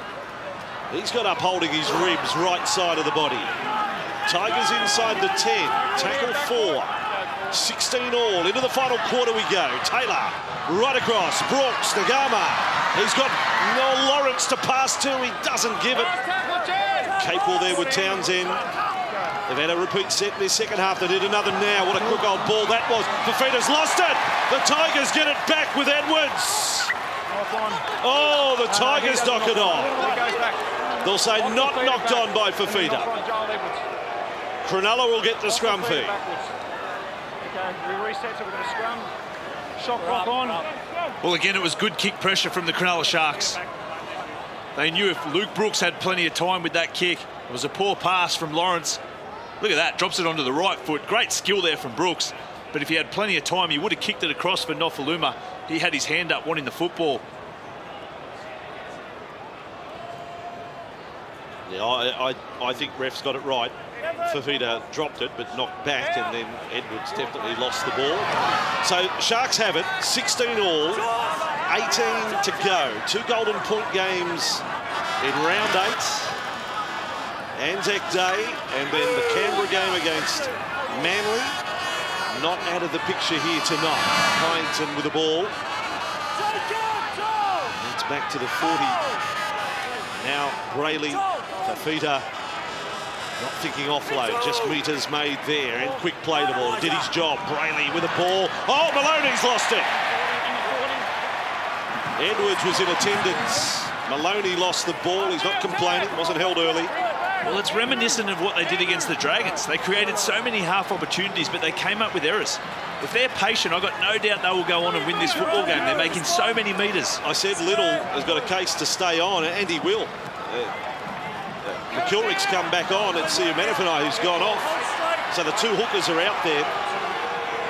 He's got upholding his ribs, right side of the body. Tigers inside the 10. Tackle 4. 16 all. Into the final quarter we go. Taylor right across. Brooks, Nagama. He's got Noel Lawrence to pass to. He doesn't give it. Capewell there with Townsend. They've had a repeat set in their second half. They did another now. What a quick old ball that was. Fifita's lost it. The Tigers get it back with Edwards. Oh, the Tigers knock it on. They'll say not knocked on by Fifita. Cronulla will get the scrum fee. Okay, we reset, so we're going to scrum. Shot clock on. Well, again, it was good kick pressure from the Cronulla Sharks. They knew if Luke Brooks had plenty of time with that kick. It was a poor pass from Lawrence. Look at that, drops it onto the right foot. Great skill there from Brooks. But if he had plenty of time, he would have kicked it across for Nofaluma. He had his hand up wanting the football. Yeah, I think refs got it right. Fifita dropped it, but knocked back, and then Edwards definitely lost the ball. So Sharks have it, 16 all, 18 to go. 2 golden point games in round 8. Anzac Day, and then the Canberra game against Manly. Not out of the picture here tonight. Hyington with the ball. It's back to the 40. Now Brayley, Fifita. Not thinking offload, just meters made there, and quick play the ball. Did his job. Brayley with a ball. Oh, Maloney's lost it. Edwards was in attendance. Maloney lost the ball. He's not complaining. Wasn't held early. Well, it's reminiscent of what they did against the Dragons. They created so many half opportunities, but they came up with errors. If they're patient, I've got no doubt they will go on and win this football game. They're making so many metres. I said Little has got a case to stay on, and he will. McKilrick's come back on, and Siumanafana'i who's gone off. So the 2 hookers are out there.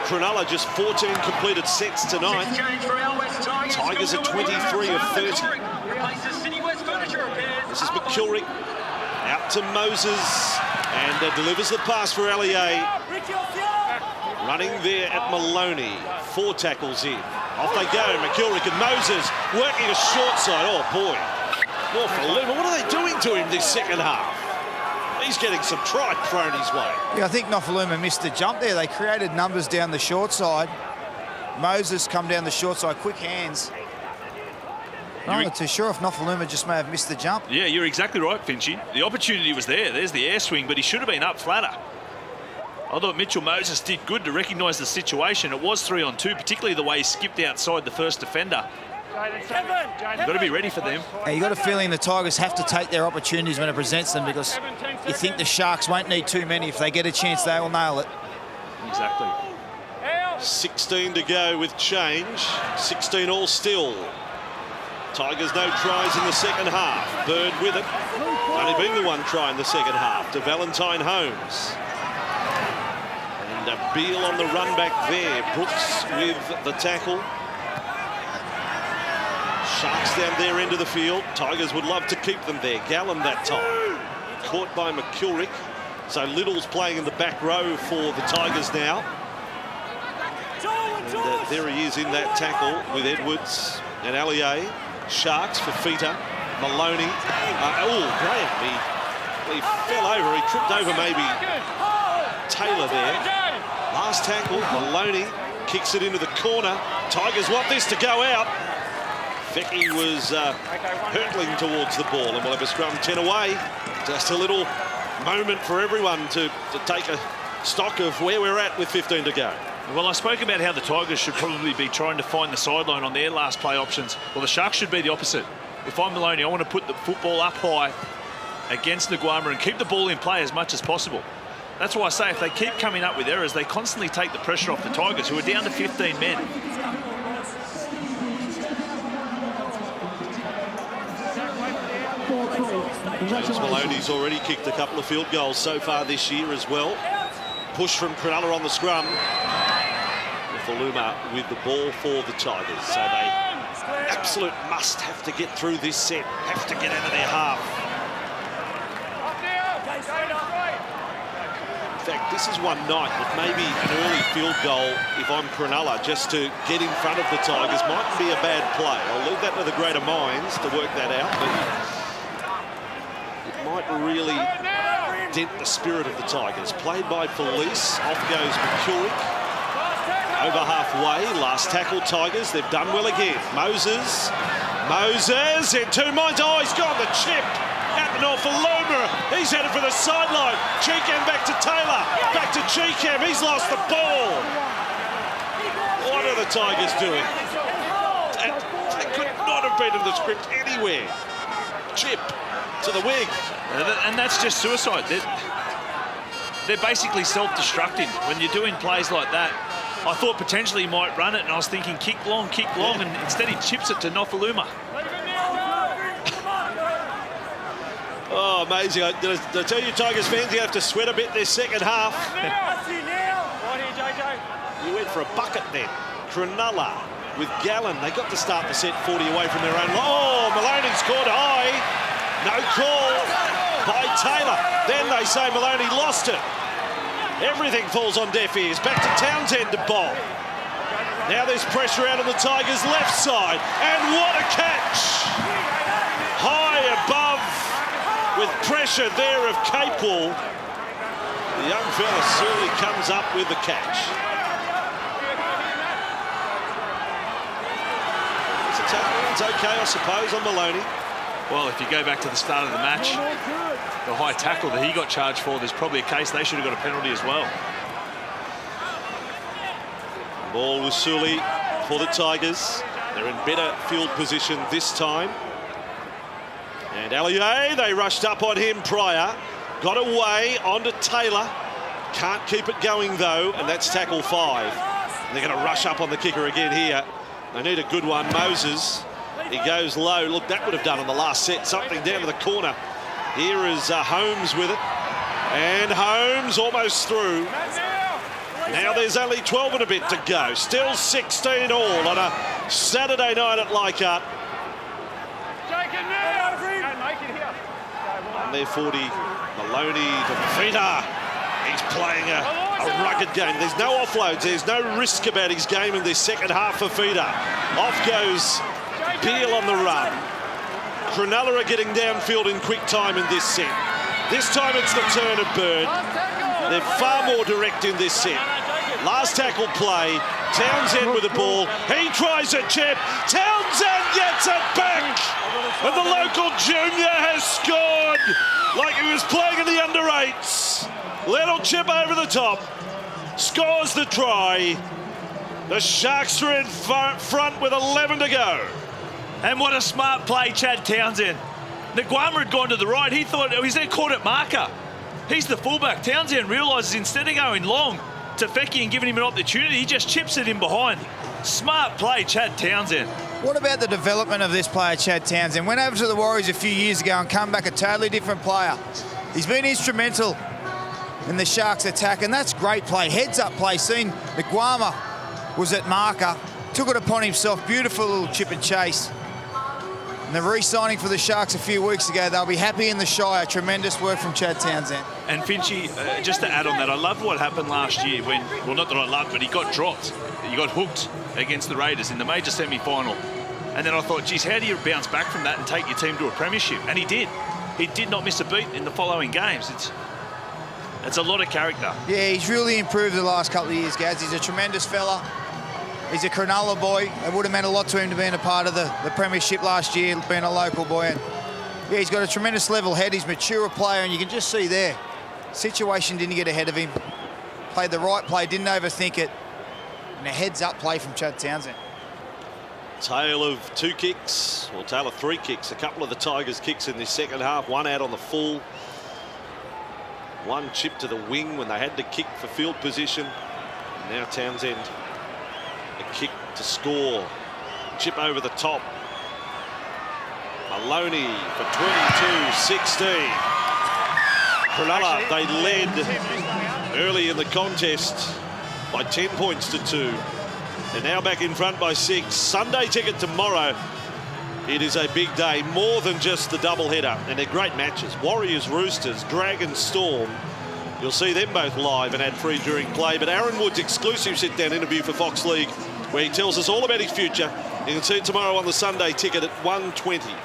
Cronulla just 14 completed sets tonight. Tigers are 23 of 30. This is McKilrick out to Moses, and delivers the pass for Allier. Running there at Maloney. 4 tackles in. Off they go. McKilrick and Moses working a short side. Oh boy. What are they doing to him this second half? He's getting some tripe thrown his way. Yeah, I think Nofaluma missed the jump there. They created numbers down the short side. Moses come down the short side, quick hands. I'm not too sure if Nofaluma just may have missed the jump. Yeah, you're exactly right, Finchy. The opportunity was there. There's the air swing, but he should have been up flatter. I thought Mitchell Moses did good to recognise the situation. It was 3-on-2, particularly the way he skipped outside the first defender. You've got to be ready for them. Yeah, you got a feeling the Tigers have to take their opportunities when it presents them, because you think the Sharks won't need too many. If they get a chance, they will nail it. Exactly. 16 to go with change. 16 all still. Tigers no tries in the second half. Bird with it. Only been the one try in the second half to Valentine Holmes. And Beale on the run back there. Brooks with the tackle. Sharks down their end of the field. Tigers would love to keep them there. Gallen that time. Caught by McKilrick. So Little's playing in the back row for the Tigers now. And there he is in that tackle with Edwards and Allier. Sharks for Fifita. Maloney. Graham. He fell over. He tripped over maybe Taylor there. Last tackle. Maloney kicks it into the corner. Tigers want this to go out. Fecky was hurtling towards the ball, and we'll have a scrum 10 away. Just a little moment for everyone to take a stock of where we're at with 15 to go. Well, I spoke about how the Tigers should probably be trying to find the sideline on their last play options. Well, the Sharks should be the opposite. If I'm Maloney, I want to put the football up high against Nguama and keep the ball in play as much as possible. That's why I say if they keep coming up with errors, they constantly take the pressure off the Tigers, who are down to 15 men. James Maloney's already kicked a couple of field goals so far this year as well. Push from Cronulla on the scrum. Nofaluma with the ball for the Tigers. So they absolute must have to get through this set. Have to get out of their half. In fact, this is one night with maybe an early field goal if I'm Cronulla, just to get in front of the Tigers. Mightn't be a bad play. I'll leave that to the greater minds to work that out. But it might really dent the spirit of the Tigers. Played by Felice. Off goes McKilrick. Over halfway. Last tackle Tigers. They've done well again. Moses in 2 minds. Oh, he's got the chip. At Nofaluma. He's headed for the sideline. Cheekham back to Taylor. Back to Cheekham. He's lost the ball. What are the Tigers doing? They could not have been in the script anywhere. Chip to the wing. And that's just suicide. They're basically self-destructing when you're doing plays like that. I thought potentially he might run it, and I was thinking kick long, and instead he chips it to Nofaluma. Oh, amazing. Did I tell you, Tigers fans, you have to sweat a bit this second half. You went for a bucket then. Cronulla with Gallen. They got to start the set 40 away from their own. Oh, Maloney scored high. No call by Taylor. Then they say Maloney lost it. Everything falls on deaf ears. Back to Townsend to bowl. Now there's pressure out on the Tigers' left side. And what a catch! High above with pressure there of Capewell. The young fella certainly comes up with the catch. It's a tackle. It's okay, I suppose, on Maloney. Well, if you go back to the start of the match, the high tackle that he got charged for, there's probably a case they should have got a penalty as well. Ball with Sully for the Tigers. They're in better field position this time. And Allier, they rushed up on him prior. Got away onto Taylor. Can't keep it going, though, and that's tackle 5. And they're going to rush up on the kicker again here. They need a good one. Moses. He goes low. Look, that would have done on the last set. Something down to the corner. Here is Holmes with it. And Holmes almost through. Now there's only 12 and a bit to go. Still 16 all on a Saturday night at Leichhardt. And they're 40. Maloney to Fifita. He's playing a rugged game. There's no offloads. There's no risk about his game in this second half for Fifita. Off goes Beale on the run. Cronulla are getting downfield in quick time in this set. This time it's the turn of Bird. They're far more direct in this set. Last tackle play. Townsend with the ball. He tries a chip. Townsend gets it back. And the local junior has scored like he was playing in the under-8s. Little chip over the top. Scores the try. The Sharks are in front with 11 to go. And what a smart play, Chad Townsend. Nguama had gone to the right. He thought he's then caught at marker. He's the fullback. Townsend realises instead of going long to Fecky and giving him an opportunity, he just chips it in behind. Smart play, Chad Townsend. What about the development of this player, Chad Townsend? Went over to the Warriors a few years ago and come back a totally different player. He's been instrumental in the Sharks' attack, and that's great play. Heads-up play. Seen Nguama was at marker, took it upon himself. Beautiful little chip and chase. And the re-signing for the Sharks a few weeks ago, they'll be happy in the Shire. Tremendous work from Chad Townsend. And Finchy, just to add on that, I loved what happened last year when, well, not that I loved, but he got dropped. He got hooked against the Raiders in the major semi-final. And then I thought, geez, how do you bounce back from that and take your team to a premiership? And he did. He did not miss a beat in the following games. It's a lot of character. Yeah, he's really improved the last couple of years, Gaz. He's a tremendous fella. He's a Cronulla boy. It would have meant a lot to him to be a part of the premiership last year, being a local boy. And yeah, he's got a tremendous level head. He's a mature player, and you can just see there, situation didn't get ahead of him. Played the right play, didn't overthink it. And a heads-up play from Chad Townsend. Tale of two kicks, or tale of three kicks. A couple of the Tigers' kicks in the second half, one out on the full. One chip to the wing when they had to kick for field position. And now Townsend, a kick to score. Chip over the top. Maloney for 22-16. Cronulla, they led early in the contest by 10 points to 2. They're now back in front by 6. Sunday ticket tomorrow. It is a big day, more than just the doubleheader, and they're great matches. Warriors, Roosters, Dragons, Storm. You'll see them both live and ad-free during play. But Aaron Wood's exclusive sit-down interview for Fox League, where he tells us all about his future. You can see it tomorrow on the Sunday ticket at 1:20.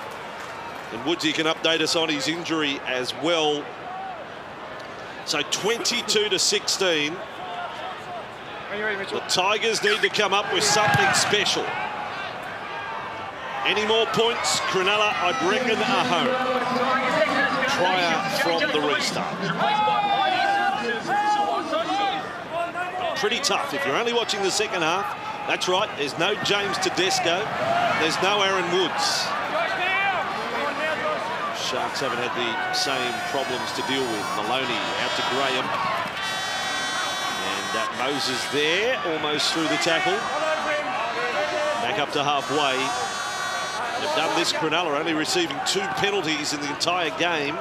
And Woodsy can update us on his injury as well. So 22-16. The Tigers need to come up with something special. Any more points, Cronulla, I'd reckon, are home. Prior from the restart. Pretty tough. If you're only watching the second half, that's right, there's no James Tedesco, there's no Aaron Woods. Sharks haven't had the same problems to deal with. Maloney out to Graham. Moses there, almost through the tackle. Back up to halfway. They've done this, Cronulla, only receiving 2 penalties in the entire game.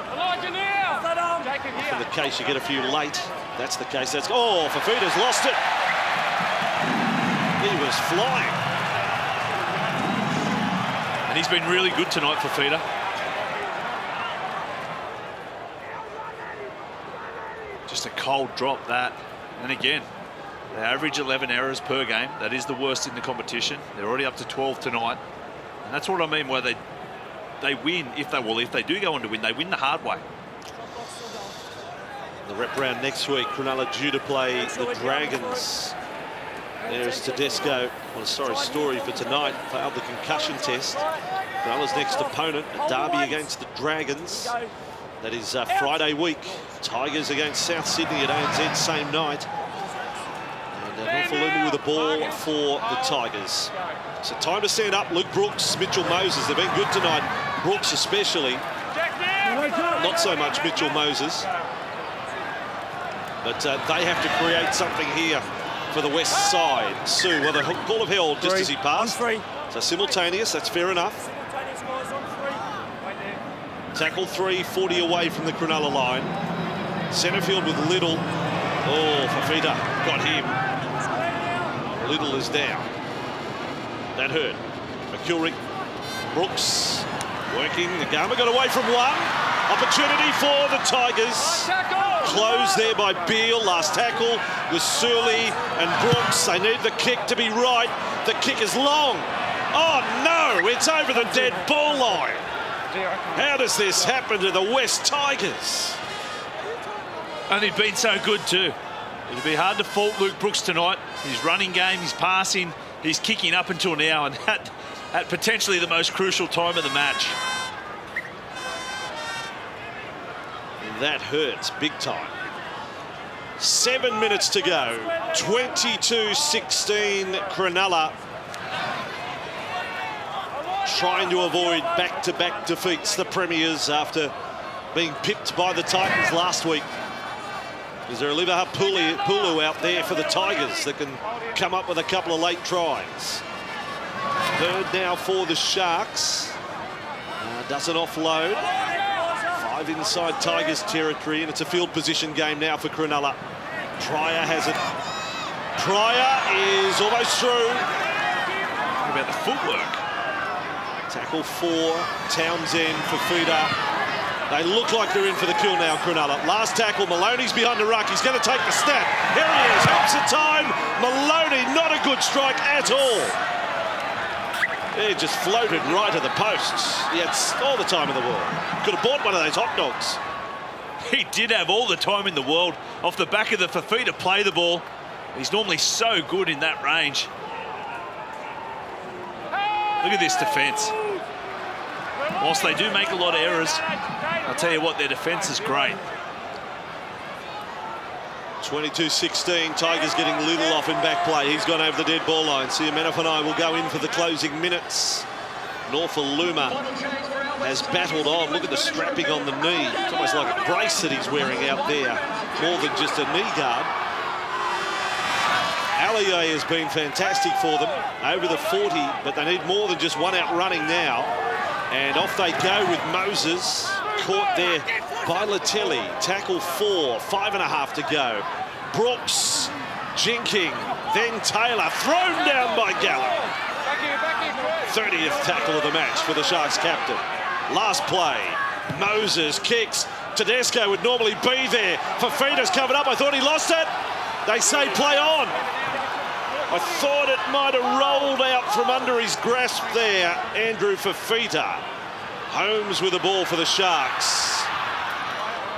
If in the case you get a few late, that's the case. That's, oh, Fafita's lost it. He was flying. And he's been really good tonight, Fafita. Just a cold drop, that. And again, they average 11 errors per game. That is the worst in the competition. They're already up to 12 tonight. And that's what I mean by they win. If they do go on to win, they win the hard way. The rep round next week, Cronulla due to play the Dragons. There's Tedesco. What a sorry story for tonight. Failed the concussion test. Cronulla's next opponent, a derby against the Dragons. That is Friday week. Tigers against South Sydney at ANZ same night. And Nofaluma with the ball for the Tigers. So time to stand up. Luke Brooks, Mitchell Moses. They've been good tonight. Brooks especially. Not so much Mitchell Moses. But they have to create something here for the west side. Sue, well, the call of hell just as he passed. So simultaneous, that's fair enough. Tackle 3, 40 away from the Cronulla line. Centrefield with Little. Oh, Fafita got him. Little is down. That hurt. McKilrick, Brooks working. Nguama got away from one. Opportunity for the Tigers. Closed there by Beale. Last tackle was Surley and Brooks. They need the kick to be right. The kick is long. Oh no, it's over the dead ball line. How does this happen to the West Tigers? And he'd been so good too. It'd be hard to fault Luke Brooks tonight. His running game, his passing, his kicking up until now, and at potentially the most crucial time of the match. That hurts big time. 7 minutes to go. 22-16 Cronulla. trying to avoid back-to-back defeats, the Premiers, after being pipped by the Titans last week. Is there a Pulu out there for the Tigers that can come up with a couple of late tries? Third now for the Sharks. Doesn't offload. 5 inside Tigers territory, and it's a field position game now for Cronulla. Pryor has it. Pryor is almost through. What about the footwork? Tackle for Townsend for Feeder. They look like they're in for the kill now, Cronulla. Last tackle, Maloney's behind the ruck. He's going to take the snap. Here he is, helps the time. Maloney, not a good strike at all. He just floated right at the posts. He had all the time in the world. Could have bought one of those hot dogs. He did have all the time in the world off the back of the Fafita to play the ball. He's normally so good in that range. Look at this defence. Whilst they do make a lot of errors, I'll tell you what, their defence is great. 22-16, Tigers getting little off in back play. He's gone over the dead ball line. See, Manafani will go in for the closing minutes. Norfoluma has battled on. Look at the strapping on the knee. It's almost like a brace that he's wearing out there, more than just a knee guard. Allier has been fantastic for them, over the 40, but they need more than just one out running now. And off they go with Moses, caught there by Latelli. Tackle 4, 5.5 to go. Brooks, jinking, then Taylor, thrown down by Gallup. 30th tackle of the match for the Sharks captain. Last play, Moses kicks. Tedesco would normally be there. Fafita's covered up. I thought he lost it. They say play on. I thought it might have rolled out from under his grasp there, Andrew Fafita. Holmes with the ball for the Sharks.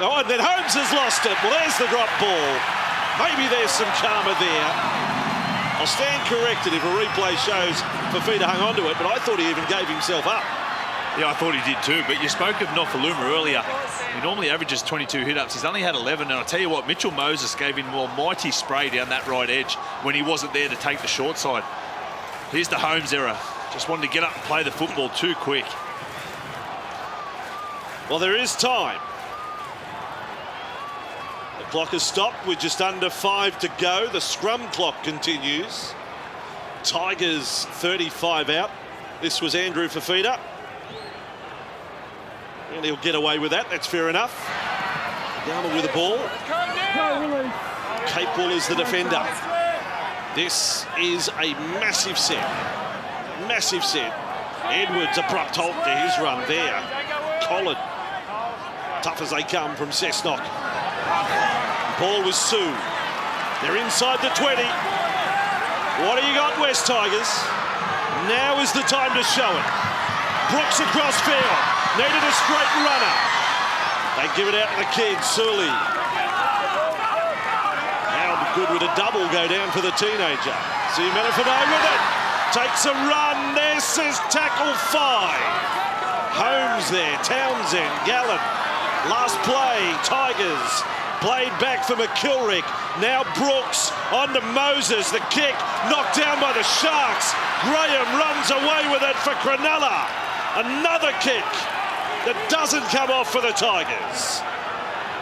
Oh, and then Holmes has lost it. Well, there's the drop ball. Maybe there's some karma there. I'll stand corrected if a replay shows Fafita hung onto it, but I thought he even gave himself up. Yeah, I thought he did too, but you spoke of Nofaluma earlier. He normally averages 22 hit-ups. He's only had 11, and I'll tell you what, Mitchell Moses gave him a mighty spray down that right edge when he wasn't there to take the short side. Here's the Holmes error. Just wanted to get up and play the football too quick. Well, there is time. The clock has stopped with just under 5 to go. The scrum clock continues. Tigers 35 out. This was Andrew Fafita. And he'll get away with that, that's fair enough. Garner with the ball. Capewell is the defender. This is a massive set. Massive set. Edwards abrupt halt to his run there. Collin. Tough as they come from Cessnock. Ball was Sue. They're inside the 20. What do you got, West Tigers? Now is the time to show it. Brooks across field. Needed a straight runner. They give it out to the kid, Sully. How good would a double go down for the teenager? See Manafani with it. Takes a run. This is tackle 5. Holmes there. Townsend. Gallen. Last play. Tigers. Played back for McKilrick. Now Brooks on to Moses. The kick knocked down by the Sharks. Graham runs away with it for Cronulla. Another kick that doesn't come off for the Tigers.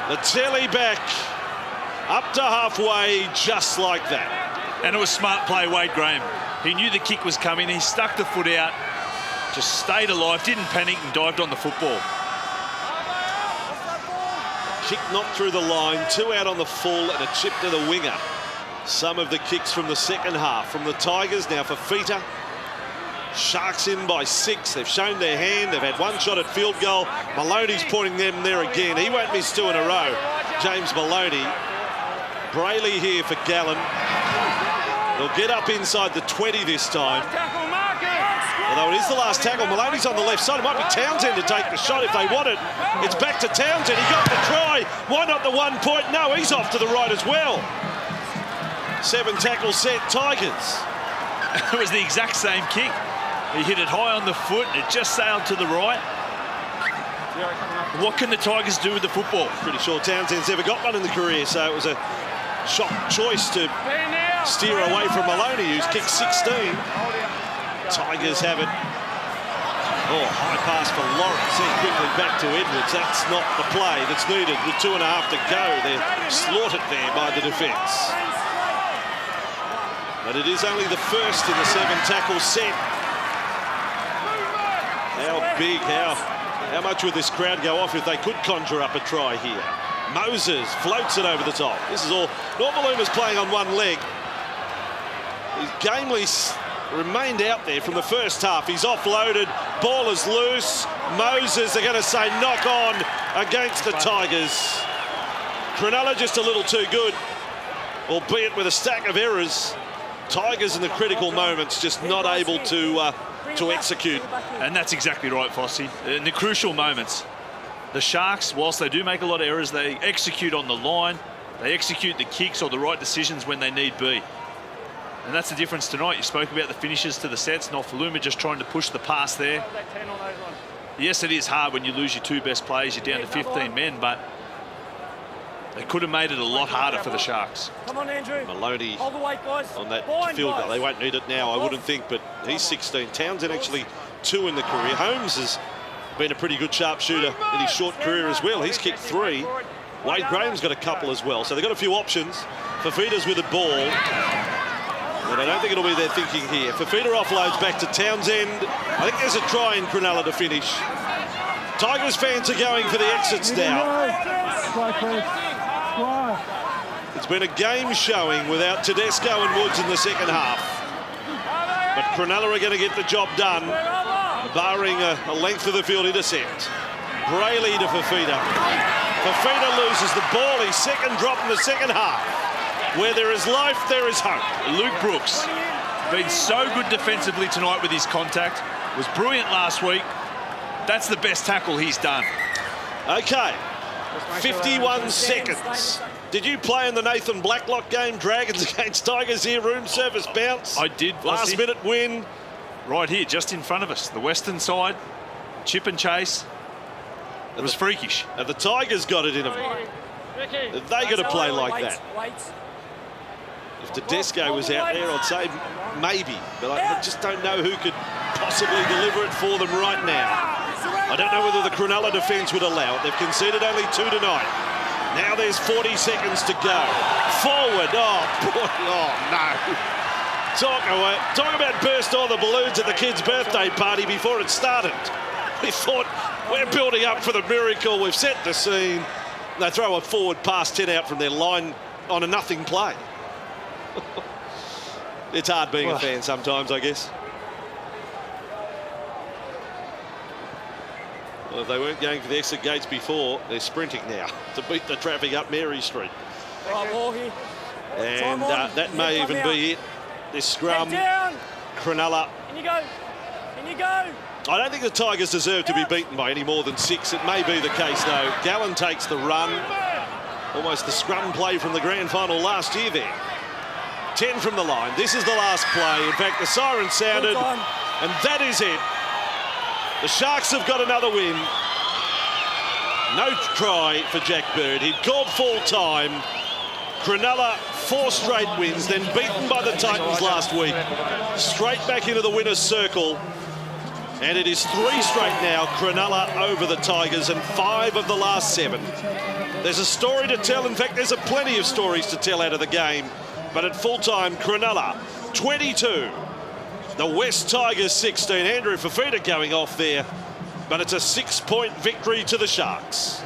The telly back up to halfway, just like that. And it was smart play, Wade Graham. He knew the kick was coming. He stuck the foot out, just stayed alive, didn't panic and dived on the football. Kick knocked through the line, 2 out on the full and a chip to the winger. Some of the kicks from the second half from the Tigers. Now for Fafita. Sharks in by 6. They've shown their hand. They've had 1 shot at field goal. Maloney's pointing them there again. He won't miss 2 in a row. James Maloney. Brayley here for Gallen. They'll get up inside the 20 this time. Although it is the last tackle. Maloney's on the left side. It might be Townsend to take the shot if they want it. It's back to Townsend. He got the try. Why not the 1 point? No, he's off to the right as well. 7 tackle set, Tigers. It was the exact same kick. He hit it high on the foot and it just sailed to the right. What can the Tigers do with the football? Pretty sure Townsend's never got one in the career, so it was a shock choice to steer away from Maloney, who's kicked 16. Tigers have it. Oh, high pass for Lawrence. Sent quickly back to Edwards. That's not the play that's needed. With 2.5 to go, they're slaughtered there by the defence. But it is only the first in the 7-tackle set. How big, how much would this crowd go off if they could conjure up a try here? Moses floats it over the top. This is all. Normaluma's playing on one leg. He's gamely remained out there from the first half. He's offloaded. Ball is loose. Moses, they're going to say knock on against the Tigers. Cronulla just a little too good, albeit with a stack of errors. Tigers in the critical moments just not able to execute. And that's exactly right, Fossey. In the crucial moments, the Sharks, whilst they do make a lot of errors, they execute on the line. They execute the kicks or the right decisions when they need be. And that's the difference tonight. You spoke about the finishes to the sets. Nofoaluma just trying to push the pass there. Yes, it is hard when you lose your 2 best players. You're down to 15 men, but they could have made it a lot harder for the Sharks. Come on, Andrew. Maloney Hold the weight, guys. on that Fine, field goal. guys. They won't need it now, I wouldn't think, but he's 16. Townsend actually 2 in the career. Holmes has been a pretty good sharpshooter in his short career as well. He's kicked 3. Wade Graham's got a couple as well. So they've got a few options. Fafita's with the ball. But I don't think it'll be their thinking here. Fafita offloads back to Townsend. I think there's a try in Cronulla to finish. Tigers fans are going for the exits now. It's been a game showing without Tedesco and Woods in the second half. But Cronulla are going to get the job done, barring a length of the field intercept. Brayley to Fafita. Fafita loses the ball. His second drop in the second half. Where there is life, there is hope. Luke Brooks, been so good defensively tonight with his contact. Was brilliant last week. That's the best tackle he's done. Okay, 51 seconds. Did you play in the Nathan Blacklock game, Dragons against Tigers here, room service bounce? I did. Last minute win. Right here, just in front of us. The western side, chip and chase. It was freakish. And the Tigers got it in them. If they got to play like that. If Tedesco was out there, I'd say maybe. But I just don't know who could possibly deliver it for them right now. I don't know whether the Cronulla defence would allow it. They've conceded only 2 tonight. Now there's 40 seconds to go. Forward. Oh, boy. Oh, no. Talk about burst all the balloons at the kid's birthday party before it started. We thought, we're building up for the miracle. We've set the scene. They throw a forward pass 10 out from their line on a nothing play. It's hard being a fan sometimes, I guess. Well, if they weren't going for the exit gates before, they're sprinting now to beat the traffic up Mary Street. And that may even be it. This scrum, Cronulla. In you go. In you go. I don't think the Tigers deserve to be beaten by any more than 6. It may be the case, though. Gallen takes the run. Almost the scrum play from the grand final last year there. 10 from the line. This is the last play. In fact, the siren sounded, and that is it. The Sharks have got another win. No try for Jack Bird. He'd called full time. Cronulla 4 straight wins, then beaten by the Titans last week. Straight back into the winner's circle. And it is 3 straight now, Cronulla over the Tigers, and 5 of the last 7. There's a story to tell. In fact, there's a plenty of stories to tell out of the game. But at full time, Cronulla 22. The West Tigers 16. Andrew Fafita going off there. But it's a 6-point victory to the Sharks.